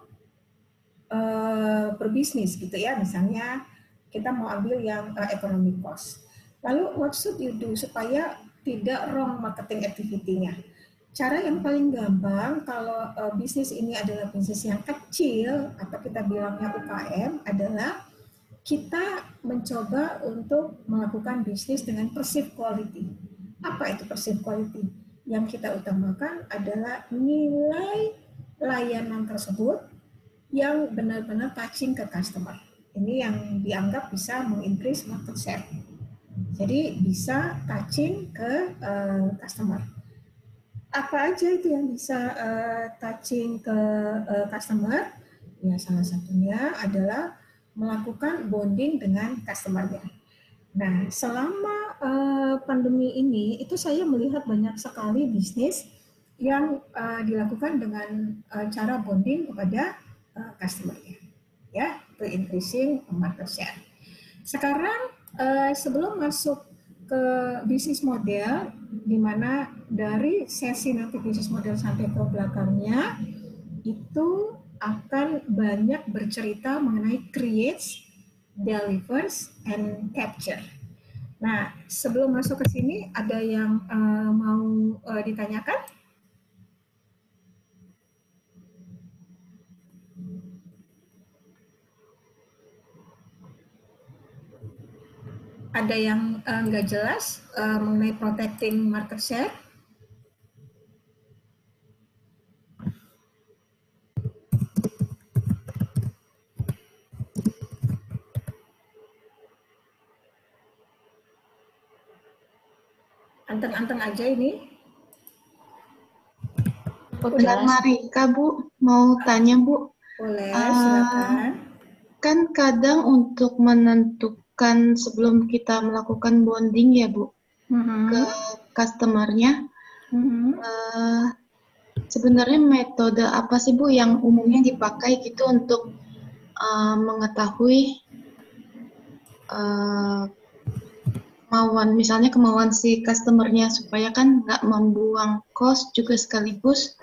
berbisnis gitu ya. Misalnya kita mau ambil yang economic cost. Lalu what should you do supaya tidak wrong marketing activity-nya? Cara yang paling gampang kalau bisnis ini adalah bisnis yang kecil atau kita bilangnya UKM adalah kita mencoba untuk melakukan bisnis dengan perceived quality. Apa itu perceived quality? Yang kita utamakan adalah nilai layanan tersebut yang benar-benar touching ke customer. Ini yang dianggap bisa mengincrease market share. Jadi bisa touching ke customer. Apa aja itu yang bisa touching ke customer? Ya, salah satunya adalah melakukan bonding dengan customer-nya. Nah, selama pandemi ini, itu saya melihat banyak sekali bisnis yang dilakukan dengan cara bonding kepada customer-nya. Ya, to increasing market share. Sekarang sebelum masuk ke bisnis model, di mana dari sesi nanti bisnis model sampai ke belakangnya, itu akan banyak bercerita mengenai creates, delivers, and capture. Nah, sebelum masuk ke sini, ada yang mau ditanyakan? Ada yang nggak jelas mengenai protecting market share? Anteng-anteng aja ini. Bulan Marika, Bu, mau tanya, Bu. Boleh, silakan. Kan kadang untuk menentukan sebelum kita melakukan bonding ya, Bu, ke customer-nya, sebenarnya metode apa sih, Bu, yang umumnya dipakai gitu untuk mengetahui kemauan si customer-nya supaya kan nggak membuang cost juga sekaligus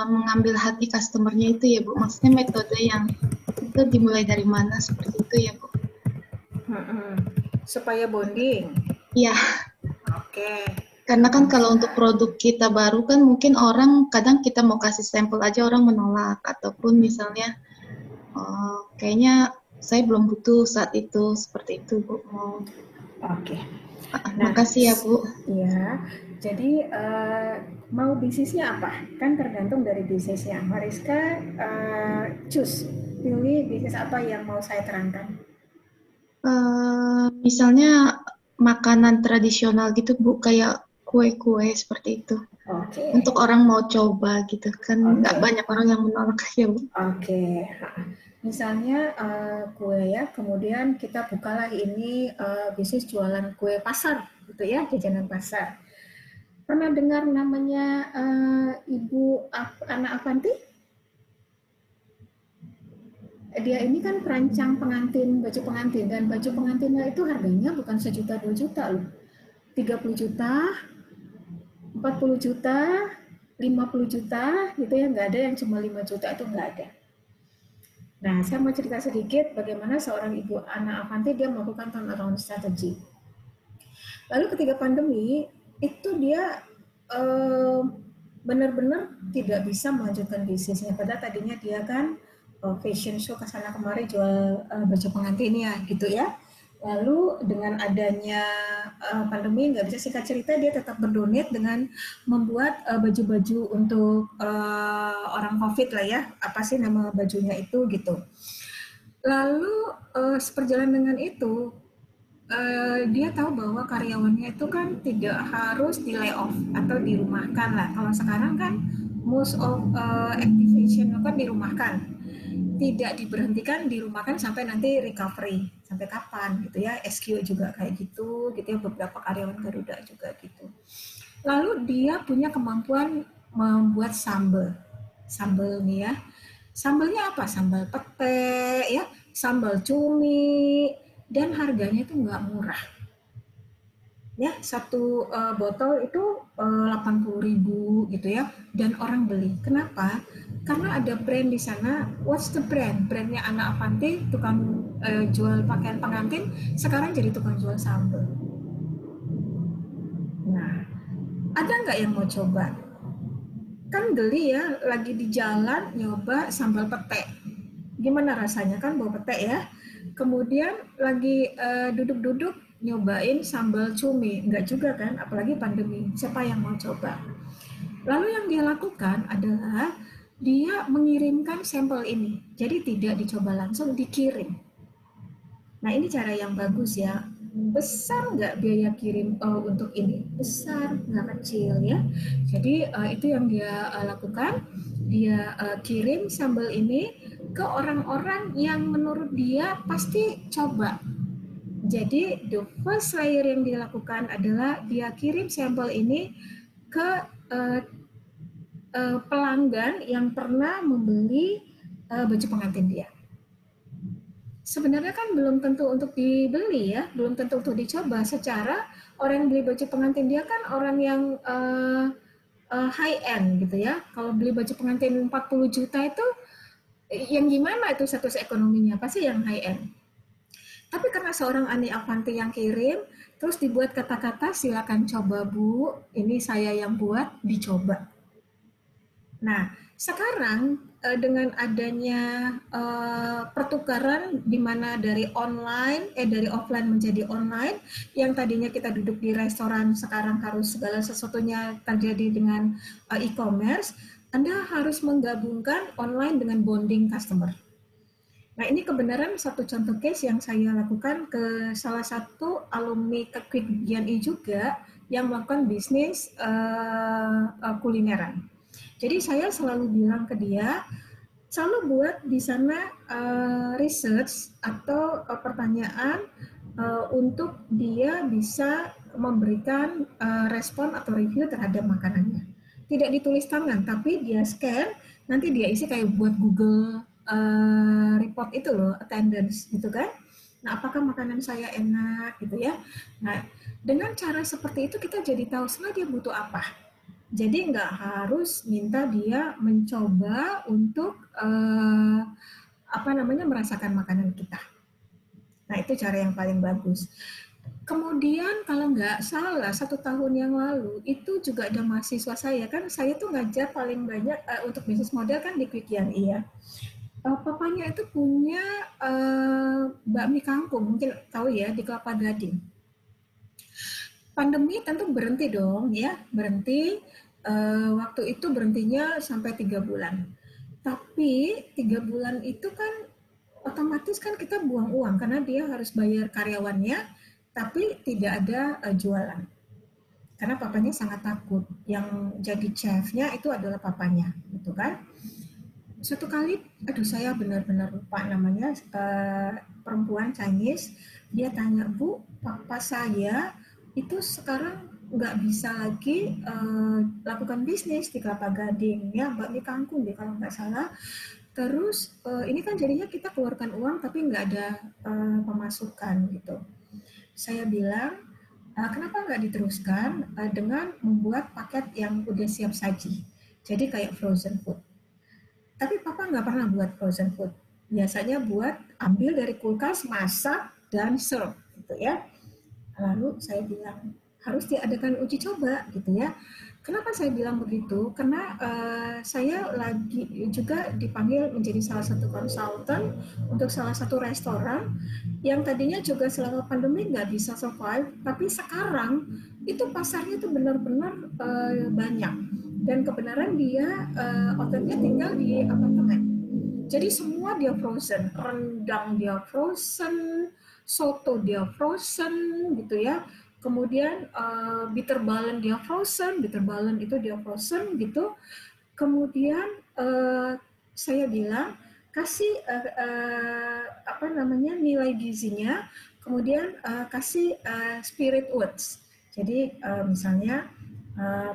mengambil hati customer-nya itu ya, Bu. Maksudnya metode yang itu dimulai dari mana seperti itu ya, Bu? Supaya bonding? Iya. Oke. Karena kan kalau untuk produk kita baru kan mungkin orang kadang kita mau kasih sampel aja orang menolak, ataupun misalnya kayaknya saya belum butuh saat itu, seperti itu, Bu. Oke. Nah, makasih ya, Bu. Iya. Jadi mau bisnisnya apa? Kan tergantung dari bisnisnya. Mariska choose, pilih bisnis apa yang mau saya terangkan. Misalnya makanan tradisional gitu, Bu, kayak kue-kue seperti itu. Oke. Untuk orang mau coba gitu kan, nggak banyak orang yang menolak ya, Bu. Oke. Misalnya kue ya, kemudian kita bukalah ini bisnis jualan kue pasar, gitu ya, jajanan pasar. Pernah dengar namanya Ibu Ana Avanti? Dia ini kan perancang pengantin, baju pengantin, dan baju pengantinnya itu harganya bukan 1 juta 2 juta loh, 30 juta, 40 juta, 50 juta, gitu ya, nggak ada yang cuma 5 juta, itu nggak ada. Nah, saya mau cerita sedikit bagaimana seorang Ibu Ana Avanti dia melakukan turnaround strategi. Lalu ketika pandemi, itu dia benar-benar tidak bisa melanjutkan bisnisnya. Padahal tadinya dia kan fashion show kesana kemari jual baju pengantin ya gitu ya. Lalu dengan adanya pandemi, nggak bisa singkat cerita, dia tetap berdonate dengan membuat baju-baju untuk orang COVID lah ya, apa sih nama bajunya itu gitu. Lalu seperjalan dengan itu, dia tahu bahwa karyawannya itu kan tidak harus di layoff atau dirumahkan lah. Kalau sekarang kan most of activation kan dirumahkan, tidak diberhentikan, dirumahkan sampai nanti recovery, sampai kapan gitu ya. SQ juga kayak gitu ya, beberapa karyawan Garuda juga gitu. Lalu dia punya kemampuan membuat sambal nih ya. Sambalnya apa? Sambal pete ya, sambal cumi, dan harganya itu nggak murah. Ya, satu botol itu 80.000 gitu ya, dan orang beli. Kenapa? Karena ada brand di sana. What's the brand? Brandnya Anna Avanti, tukang jual pakaian pengantin, sekarang jadi tukang jual sambal. Nah, ada nggak yang mau coba? Kan geli ya, lagi di jalan nyoba sambal pete. Gimana rasanya, kan bau pete ya. Kemudian lagi duduk-duduk nyobain sambal cumi, enggak juga kan, apalagi pandemi, siapa yang mau coba? Lalu yang dia lakukan adalah dia mengirimkan sampel ini, jadi tidak dicoba langsung, dikirim. Nah ini cara yang bagus ya. Besar nggak biaya kirim untuk ini? Besar, nggak kecil ya. Jadi itu yang dia lakukan, dia kirim sambal ini ke orang-orang yang menurut dia pasti coba. Jadi the first layer yang dia lakukan adalah dia kirim sampel ini ke pelanggan yang pernah membeli baju pengantin dia. Sebenarnya kan belum tentu untuk dibeli ya, belum tentu untuk dicoba. Secara orang yang beli baju pengantin dia kan orang yang high end gitu ya. Kalau beli baju pengantin 40 juta itu yang gimana itu status ekonominya? Pasti yang high end. Tapi karena seorang Ani Avanti yang kirim, terus dibuat kata-kata, silakan coba Bu, ini saya yang buat, dicoba. Nah, sekarang dengan adanya pertukaran di mana dari offline menjadi online, yang tadinya kita duduk di restoran, sekarang harus segala sesuatunya terjadi dengan e-commerce, Anda harus menggabungkan online dengan bonding customer. Nah ini kebenaran satu contoh case yang saya lakukan ke salah satu alumni Quick GNI juga yang melakukan bisnis kulineran. Jadi saya selalu bilang ke dia, selalu buat di sana research atau pertanyaan untuk dia bisa memberikan respon atau review terhadap makanannya. Tidak ditulis tangan, tapi dia scan, nanti dia isi kayak buat Google report itu loh, attendance gitu kan. Nah, apakah makanan saya enak gitu ya. Nah, dengan cara seperti itu kita jadi tahu sebenarnya dia butuh apa. Jadi nggak harus minta dia mencoba untuk merasakan makanan kita. Nah, itu cara yang paling bagus. Kemudian kalau nggak salah 1 tahun yang lalu itu juga ada mahasiswa saya kan, saya tuh ngajar paling banyak untuk bisnis model kan di Quick GNI ya. Papanya itu punya bakmi kangkung, mungkin tahu ya, di Kelapa Gading. Pandemi tentu berhenti dong ya, berhenti. Waktu itu berhentinya sampai 3 bulan. Tapi 3 bulan itu kan otomatis kan kita buang uang karena dia harus bayar karyawannya, tapi tidak ada jualan. Karena papanya sangat takut. Yang jadi chefnya itu adalah papanya, gitu kan. Suatu kali, saya benar-benar lupa namanya, perempuan Chinese, dia tanya, Bu, papa saya itu sekarang nggak bisa lagi lakukan bisnis di Kelapa Gading, ya, bakmi kangkung deh kalau nggak salah. Terus ini kan jadinya kita keluarkan uang tapi nggak ada pemasukan gitu. Saya bilang, kenapa nggak diteruskan dengan membuat paket yang udah siap saji, jadi kayak frozen food. Tapi papa nggak pernah buat frozen food. Biasanya buat ambil dari kulkas, masak, dan serve gitu ya. Lalu saya bilang, harus diadakan uji coba gitu ya. Kenapa saya bilang begitu? Karena saya lagi juga dipanggil menjadi salah satu konsultan untuk salah satu restoran yang tadinya juga selama pandemi nggak bisa survive, tapi sekarang itu pasarnya itu benar-benar banyak, dan kebenaran dia outletnya tinggal di apartemen. Jadi semua dia frozen, rendang dia frozen, soto dia frozen gitu ya. Kemudian bitter balen dia frozen, bitter balen itu dia frozen gitu. Kemudian saya bilang kasih nilai gizinya, kemudian kasih spirit words. Jadi misalnya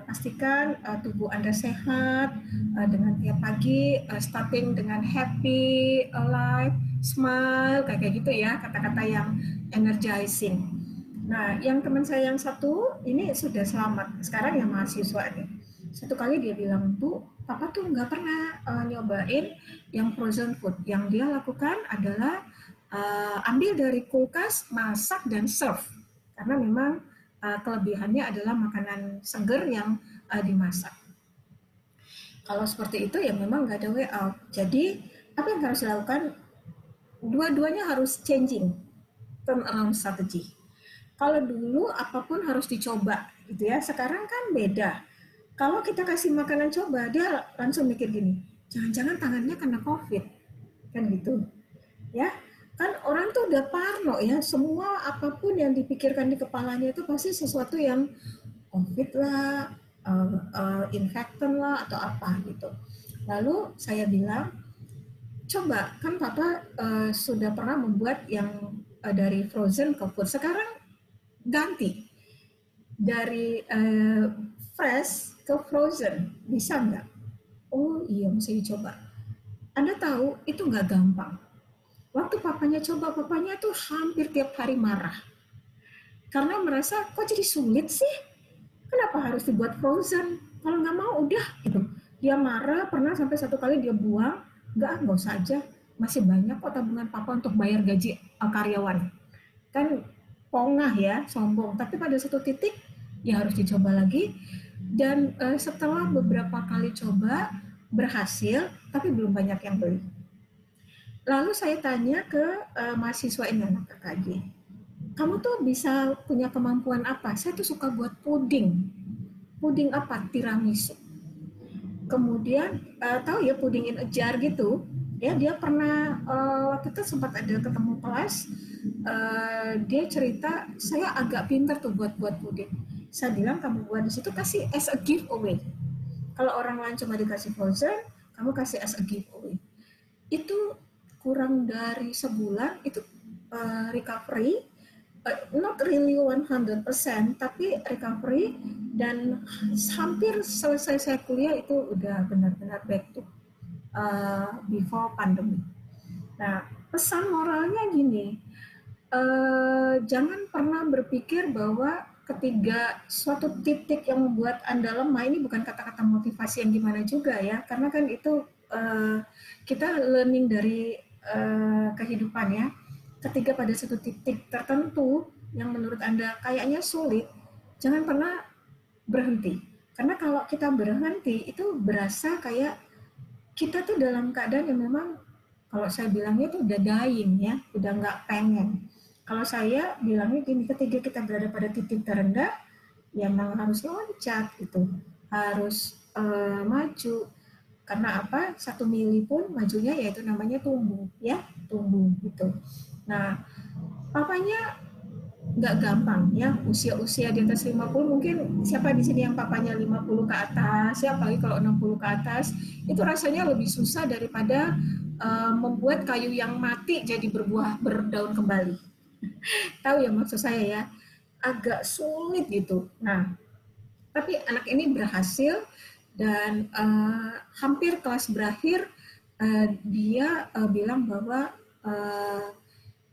pastikan tubuh Anda sehat dengan tiap pagi starting dengan happy, alive, smile, kayak gitu ya, kata-kata yang energizing. Nah, yang teman saya yang satu ini sudah selamat, sekarang yang mahasiswa nih. Satu kali dia bilang, Bu, Papa tuh nggak pernah nyobain yang frozen food. Yang dia lakukan adalah ambil dari kulkas, masak, dan serve. Karena memang kelebihannya adalah makanan seger yang dimasak. Kalau seperti itu ya memang nggak ada way out. Jadi apa yang harus dilakukan? Dua-duanya harus changing, turn around strategy. Kalau dulu apapun harus dicoba, gitu ya. Sekarang kan beda. Kalau kita kasih makanan coba, dia langsung mikir gini, jangan-jangan tangannya kena COVID, kan gitu, ya. Kan orang tuh udah parno ya, semua apapun yang dipikirkan di kepalanya itu pasti sesuatu yang COVID lah, infection lah, atau apa gitu. Lalu saya bilang, coba, kan Papa sudah pernah membuat yang dari frozen ke food, sekarang ganti dari fresh ke frozen, bisa nggak? Oh iya, mesti dicoba. Anda tahu itu nggak gampang. Waktu papanya coba, papanya tuh hampir tiap hari marah karena merasa kok jadi sulit sih, kenapa harus dibuat frozen, kalau nggak mau udah gitu. Dia marah, pernah sampai satu kali dia buang, nggak usah aja, masih banyak kok tabungan papa untuk bayar gaji karyawan. Kan pongah ya, sombong. Tapi pada satu titik ya harus dicoba lagi. Dan setelah beberapa kali coba berhasil, tapi belum banyak yang beli. Lalu saya tanya ke mahasiswa ini, anak KKG, kamu tuh bisa punya kemampuan apa? Saya tuh suka buat puding. Puding apa? Tiramisu. Kemudian tahu ya puding in a jar gitu. Ya, dia pernah waktu itu sempat ada ketemu kelas, dia cerita, saya agak pintar tuh buat puding. Saya bilang, kamu buat di situ, kasih as a giveaway. Kalau orang lain cuma dikasih frozen, kamu kasih as a giveaway. Itu kurang dari sebulan, itu recovery, not really 100%, tapi recovery, dan hampir selesai saya kuliah itu udah benar-benar back to before pandemi. Nah, pesan moralnya gini, jangan pernah berpikir bahwa ketiga suatu titik yang membuat Anda lemah, ini bukan kata-kata motivasi yang gimana juga ya, karena kan itu kita learning dari kehidupan ya. Ketika pada satu titik tertentu yang menurut Anda kayaknya sulit, jangan pernah berhenti. Karena kalau kita berhenti itu berasa kayak kita tuh dalam keadaan yang memang, kalau saya bilangnya itu udah dying ya, udah nggak pengen. Kalau saya bilangnya gini, ketika kita berada pada titik terendah, ya memang harus loncat gitu, harus maju. Karena apa? 1 mili pun majunya yaitu namanya tumbuh, ya, tumbuh gitu. Nah, papanya nggak gampang ya, usia-usia di atas 50, mungkin siapa di sini yang papanya 50 ke atas, ya apalagi kalau 60 ke atas, itu rasanya lebih susah daripada membuat kayu yang mati jadi berdaun kembali. Tahu ya maksud saya ya, agak sulit gitu. Nah, tapi anak ini berhasil, dan hampir kelas berakhir, dia bilang bahwa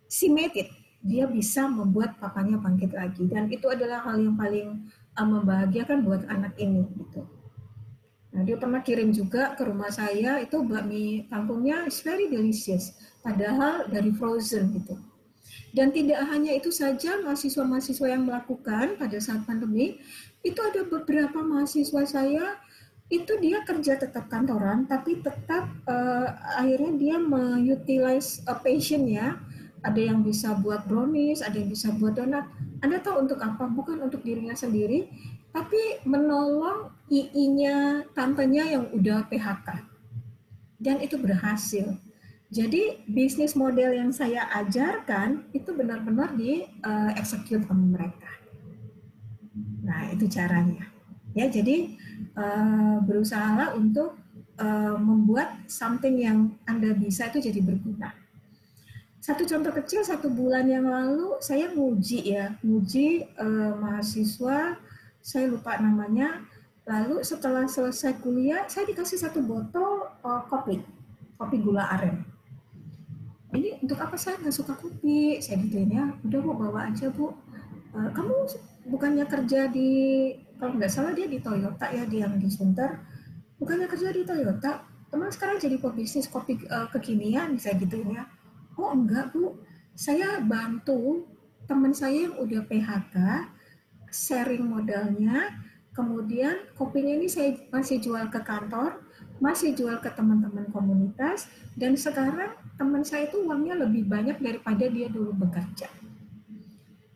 she made it. Dia bisa membuat papanya bangkit lagi, dan itu adalah hal yang paling membahagiakan buat anak ini gitu. Nah, dia pernah kirim juga ke rumah saya, itu bakmi kangkungnya is very delicious, padahal dari frozen gitu. Dan tidak hanya itu saja mahasiswa-mahasiswa yang melakukan pada saat pandemi, itu ada beberapa mahasiswa saya itu dia kerja tetap kantoran, tapi tetap akhirnya dia mengutilize passion-nya. Ada yang bisa buat brownies, ada yang bisa buat donat. Anda tahu untuk apa? Bukan untuk dirinya sendiri, tapi menolong II-nya, tantenya yang udah PHK. Dan itu berhasil. Jadi bisnis model yang saya ajarkan itu benar-benar di-execute sama mereka. Nah, itu caranya. Ya, jadi berusaha untuk membuat something yang Anda bisa itu jadi berguna. Satu contoh kecil, 1 bulan yang lalu saya nguji mahasiswa, saya lupa namanya. Lalu setelah selesai kuliah, saya dikasih 1 botol kopi gula aren. Ini untuk apa? Saya nggak suka kopi. Saya gituin ya, udah Bu, bawa aja Bu. Kamu bukannya kerja di, kalau nggak salah dia di Toyota ya, dia yang di Sunter. Bukannya kerja di Toyota, emang sekarang jadi pebisnis kopi kekinian, saya gituin ya. Oh enggak Bu, saya bantu teman saya yang udah PHK, sharing modalnya, kemudian kopinya ini saya masih jual ke kantor, masih jual ke teman-teman komunitas, dan sekarang teman saya itu uangnya lebih banyak daripada dia dulu bekerja.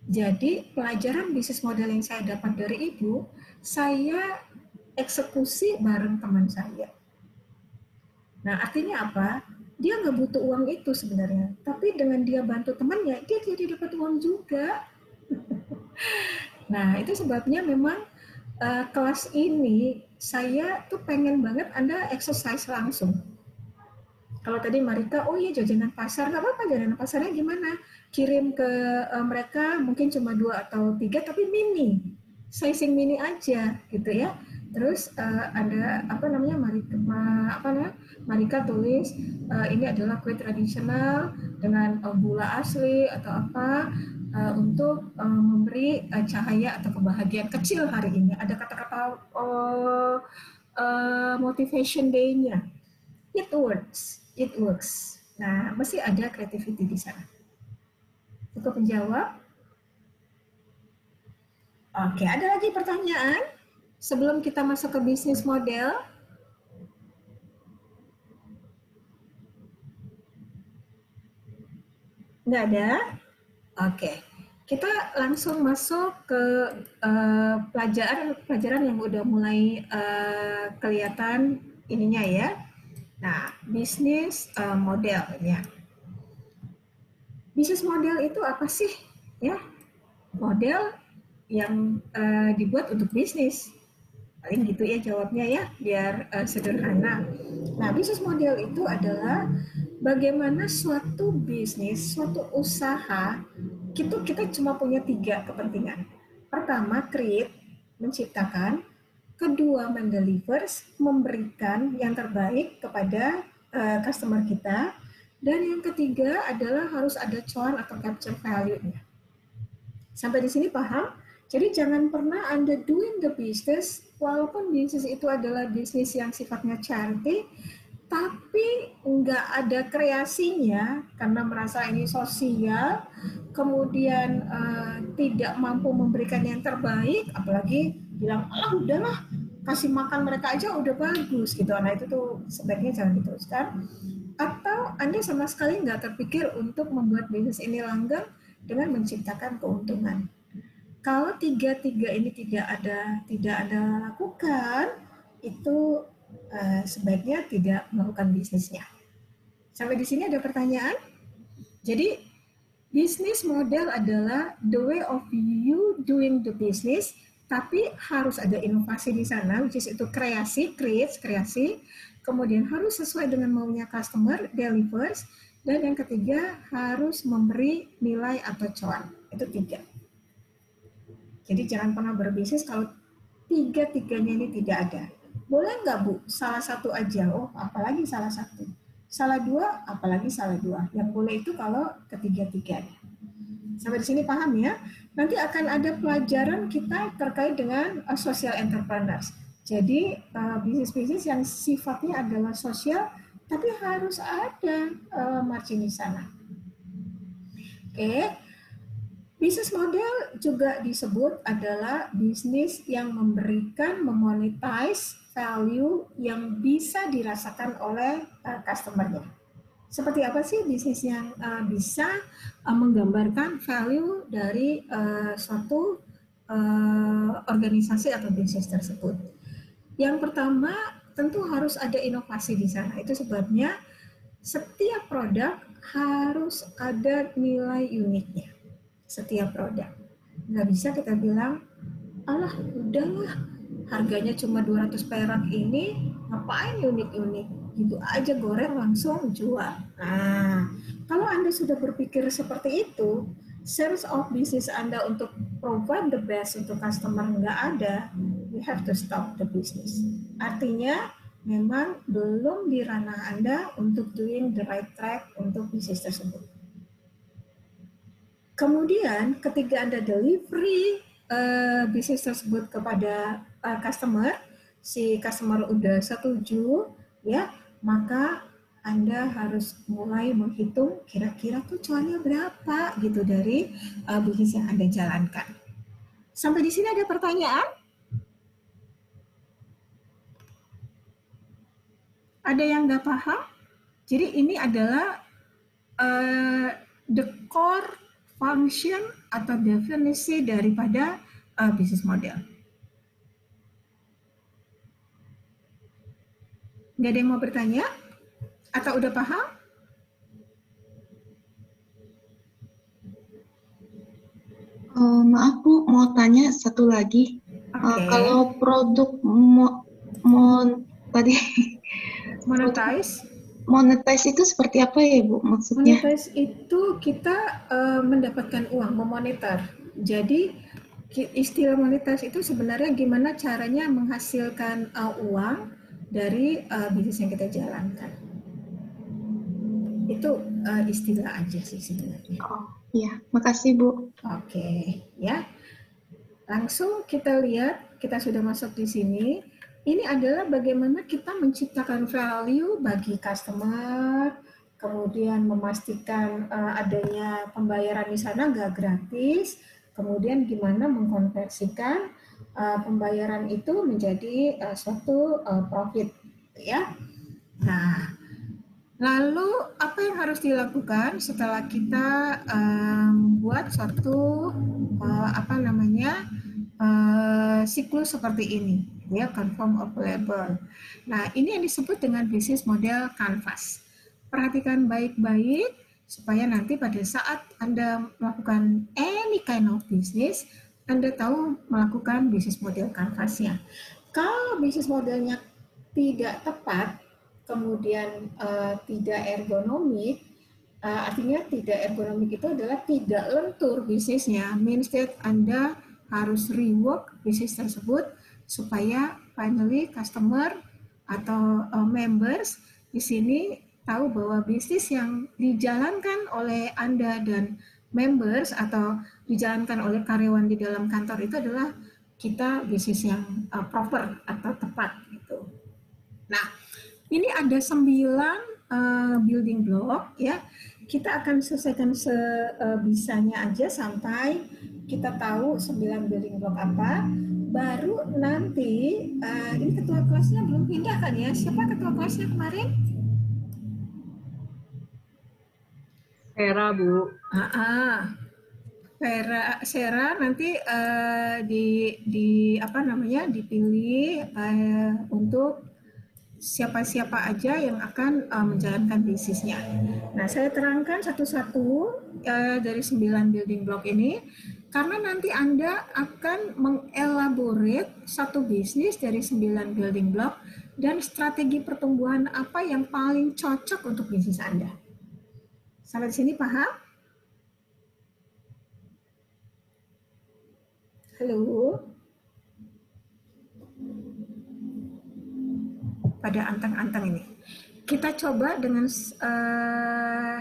Jadi pelajaran bisnis model yang saya dapat dari Ibu, saya eksekusi bareng teman saya. Nah artinya apa? Dia nggak butuh uang itu sebenarnya, tapi dengan dia bantu temannya, dia jadi dapat uang juga. Nah itu sebabnya memang kelas ini saya tuh pengen banget Anda exercise langsung. Kalau tadi Marika, oh iya jajanan pasar, nggak apa-apa jajanan pasarnya gimana? Kirim ke mereka mungkin cuma 2 atau 3, tapi mini, sizing mini aja gitu ya. Terus ada Marika tulis ini adalah kue tradisional dengan gula asli atau apa untuk memberi cahaya atau kebahagiaan kecil hari ini. Ada kata-kata motivation day-nya. It works. Nah, mesti ada creativity di sana. Cukup menjawab? Oke, ada lagi pertanyaan? Sebelum kita masuk ke bisnis model, nggak ada? Oke, kita langsung masuk ke pelajaran yang udah mulai kelihatan ininya ya. Nah, bisnis modelnya. Bisnis model itu apa sih? Ya, model yang dibuat untuk bisnis. Paling gitu ya jawabnya ya, biar sederhana. Nah, bisnis model itu adalah bagaimana suatu bisnis, suatu usaha, kita cuma punya 3 kepentingan. Pertama, create, menciptakan. Kedua, mendelivers, memberikan yang terbaik kepada customer kita. Dan yang ketiga adalah harus ada cuan atau capture value-nya. Sampai di sini paham? Jadi jangan pernah Anda doing the business, walaupun bisnis itu adalah bisnis yang sifatnya charity, tapi nggak ada kreasinya karena merasa ini sosial, kemudian tidak mampu memberikan yang terbaik, apalagi bilang, ah udahlah, kasih makan mereka aja udah bagus gitu. Nah itu tuh sebaiknya jangan diteruskan. Atau Anda sama sekali nggak terpikir untuk membuat bisnis ini langgeng dengan menciptakan keuntungan. Kalau 3 ini tidak ada lakukan, itu sebaiknya tidak melakukan bisnisnya. Sampai di sini ada pertanyaan? Jadi bisnis model adalah the way of you doing the business, tapi harus ada inovasi di sana, which is itu kreasi, kreasi, kemudian harus sesuai dengan maunya customer, delivers, dan yang ketiga harus memberi nilai atau cuan. Itu 3. Jadi jangan pernah berbisnis kalau 3-tiganya ini tidak ada. Boleh nggak Bu? Salah satu aja. Oh, apalagi salah satu. Salah 2, apalagi salah 2. Yang boleh itu kalau ketiga-tiganya. Sampai di sini paham ya? Nanti akan ada pelajaran kita terkait dengan social entrepreneurs. Jadi bisnis-bisnis yang sifatnya adalah sosial, tapi harus ada margin di sana. Oke. Bisnis model juga disebut adalah bisnis yang memberikan memonetize value yang bisa dirasakan oleh customer-nya. Seperti apa sih bisnis yang bisa menggambarkan value dari suatu organisasi atau bisnis tersebut? Yang pertama, tentu harus ada inovasi di sana. Itu sebabnya setiap produk harus ada nilai uniknya. Setiap produk. Nggak bisa kita bilang, alah udahlah harganya cuma 200 perak ini, ngapain unik-unik? Gitu aja goreng langsung jual. Nah, kalau Anda sudah berpikir seperti itu, sense of business Anda untuk provide the best untuk customer nggak ada, you have to stop the business. Artinya, memang belum di ranah Anda untuk doing the right track untuk bisnis tersebut. Kemudian ketika Anda delivery bisnis tersebut kepada customer, si customer udah setuju, ya, maka Anda harus mulai menghitung kira-kira tuh cuannya berapa gitu dari bisnis yang Anda jalankan. Sampai di sini ada pertanyaan? Ada yang nggak paham? Jadi ini adalah the core function atau definisi daripada bisnis model. Nggak ada yang mau bertanya? Atau udah paham? Maaf Bu, mau tanya satu lagi. Kalau produk tadi monetize itu seperti apa ya Bu maksudnya? Monetize itu kita mendapatkan uang, memonitor. Jadi istilah monetize itu sebenarnya gimana caranya menghasilkan uang dari bisnis yang kita jalankan. Itu istilah aja sih sebenarnya. Oh iya, makasih Bu. Oke, ya. Langsung kita lihat, kita sudah masuk di sini. Ini adalah bagaimana kita menciptakan value bagi customer, kemudian memastikan adanya pembayaran di sana nggak gratis, kemudian gimana mengkonversikan pembayaran itu menjadi suatu profit, ya. Nah, lalu apa yang harus dilakukan setelah kita membuat suatu siklus seperti ini? Ya, confirm available. Nah, ini yang disebut dengan bisnis model canvas. Perhatikan baik-baik supaya nanti pada saat Anda melakukan any kind of business, Anda tahu melakukan bisnis model canvasnya. Kalau bisnis modelnya tidak tepat, kemudian tidak ergonomik, artinya tidak ergonomik itu adalah tidak lentur bisnisnya, means that Anda harus rework bisnis tersebut supaya finally customer atau members di sini tahu bahwa bisnis yang dijalankan oleh Anda dan members atau dijalankan oleh karyawan di dalam kantor itu adalah kita bisnis yang proper atau tepat gitu. Nah, ini ada 9 building block ya. Kita akan selesaikan sebisanya aja sampai kita tahu 9 building block apa. Baru nanti, ini ketua kelasnya belum pindah kan ya? Siapa ketua kelasnya kemarin? Vera, Bu. Sera nanti dipilih untuk siapa-siapa aja yang akan menjalankan bisnisnya. Nah, saya terangkan satu-satu dari 9 building block ini. Karena nanti Anda akan mengelaborate satu bisnis dari 9 building block dan strategi pertumbuhan apa yang paling cocok untuk bisnis Anda. Sampai di sini paham? Halo? Pada anteng-anteng ini. Kita coba dengan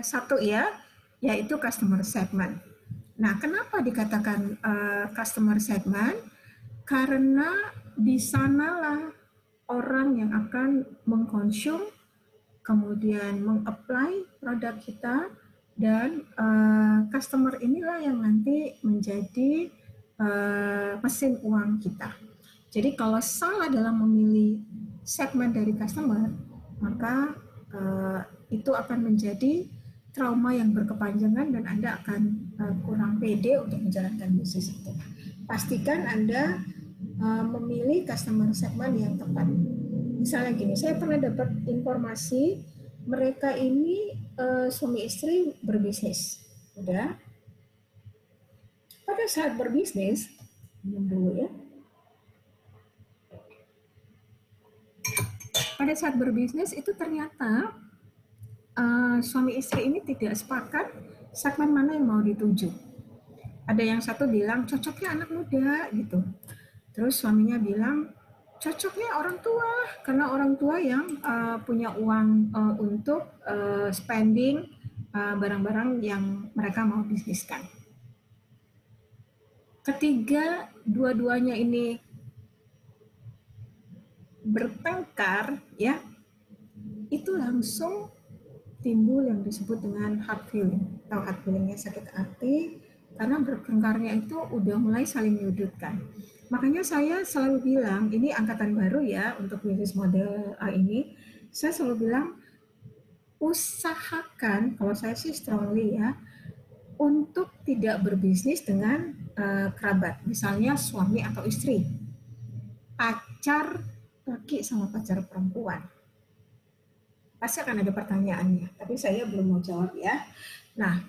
satu ya, yaitu customer segment. Nah, kenapa dikatakan customer segment? Karena di sanalah orang yang akan mengkonsum, kemudian meng-apply produk kita, Dan customer inilah yang nanti menjadi mesin uang kita. Jadi kalau salah dalam memilih segmen dari customer, maka itu akan menjadi trauma yang berkepanjangan dan Anda akan kurang pede untuk menjalankan bisnis itu. Pastikan Anda memilih customer segmen yang tepat. Misalnya gini, saya pernah dapat informasi mereka ini suami istri berbisnis, udah. Pada saat berbisnis, dulu ya. Pada saat berbisnis itu ternyata suami istri ini tidak sepakat segmen mana yang mau dituju. Ada yang satu bilang cocoknya anak muda gitu. Terus suaminya bilang cocoknya orang tua, karena orang tua yang punya uang untuk spending barang-barang yang mereka mau bisniskan. Ketiga, dua-duanya ini bertengkar, ya, itu langsung timbul yang disebut dengan hard feeling. Tahu hard feelingnya, sakit hati, karena bertengkarnya itu udah mulai saling menyudutkan. Makanya saya selalu bilang, ini angkatan baru ya untuk bisnis model A ini, saya selalu bilang, usahakan, kalau saya sih strongly ya, untuk tidak berbisnis dengan kerabat, misalnya suami atau istri, pacar laki sama pacar perempuan. Pasti akan ada pertanyaannya, tapi saya belum mau jawab ya. Nah,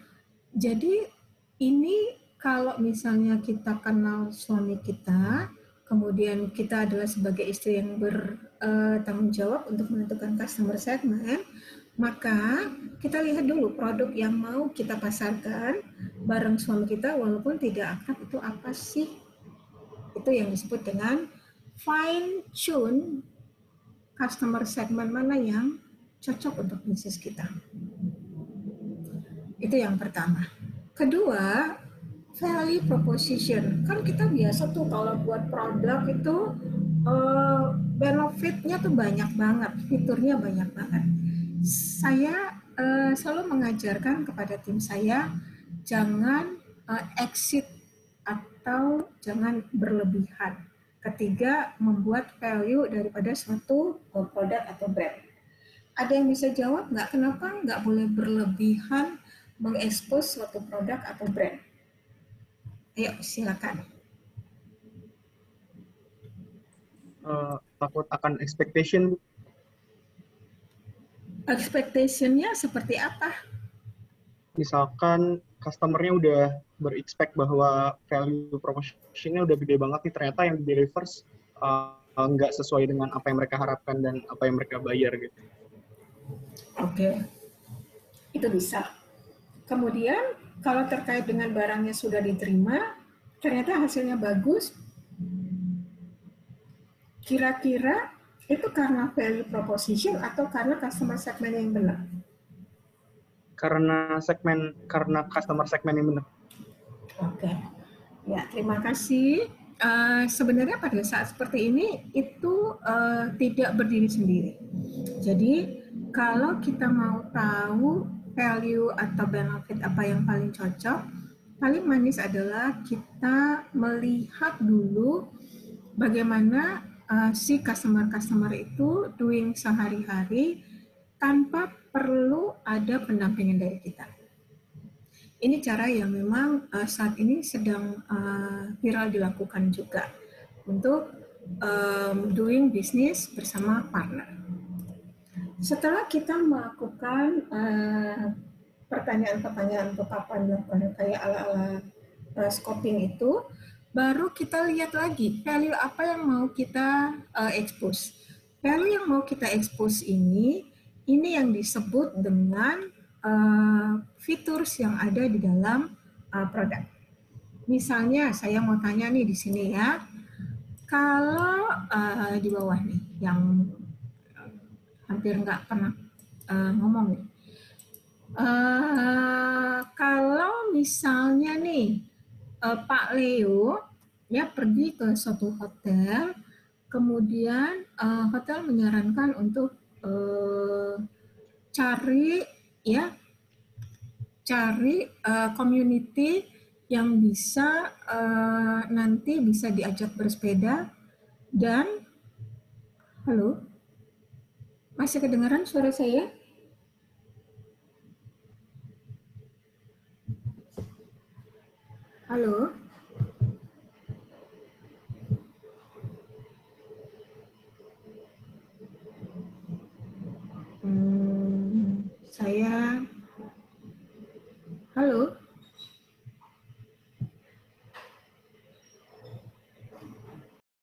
jadi ini kalau misalnya kita kenal suami kita, kemudian kita adalah sebagai istri yang bertanggung jawab untuk menentukan customer segment, maka kita lihat dulu produk yang mau kita pasarkan bareng suami kita walaupun tidak akrab itu apa sih? Itu yang disebut dengan fine tune customer segment mana yang cocok untuk bisnis kita. Itu yang pertama. Kedua, value proposition. Kan kita biasa tuh kalau buat produk itu benefitnya tuh banyak banget, fiturnya banyak banget. Saya selalu mengajarkan kepada tim saya jangan exit atau jangan berlebihan ketika membuat value daripada suatu produk atau brand. Ada yang bisa jawab nggak kenapa nggak boleh berlebihan mengekspos suatu produk atau brand? Ayo silakan. Takut akan expectation. Expectation-nya seperti apa? Misalkan customer-nya udah ber-expect bahwa value proposition-nya udah gede banget nih, ternyata yang delivers nggak sesuai dengan apa yang mereka harapkan dan apa yang mereka bayar gitu. Oke, itu bisa. Kemudian kalau terkait dengan barangnya sudah diterima, ternyata hasilnya bagus, kira-kira itu karena value proposition atau karena customer segment yang benar? Karena customer segment yang benar. Oke, ya terima kasih. Sebenarnya pada saat seperti ini itu tidak berdiri sendiri. Jadi kalau kita mau tahu value atau benefit apa yang paling cocok, paling manis adalah kita melihat dulu bagaimana si customer itu doing sehari-hari tanpa perlu ada pendampingan dari kita. Ini cara yang memang saat ini sedang viral dilakukan juga untuk doing business bersama partner. Setelah kita melakukan pertanyaan-pertanyaan untuk kapan dilakukan kayak ala-ala scoping itu, baru kita lihat lagi value apa yang mau kita expose. Value yang mau kita expose ini yang disebut dengan features yang ada di dalam produk. Misalnya saya mau tanya nih di sini ya, kalau di bawah nih yang hampir nggak pernah ngomong nih, kalau misalnya nih Pak Leo ya pergi ke suatu hotel, kemudian hotel menyarankan untuk cari cari community yang bisa nanti bisa diajak bersepeda dan halo, masih kedengaran suara saya? Halo? Saya, halo?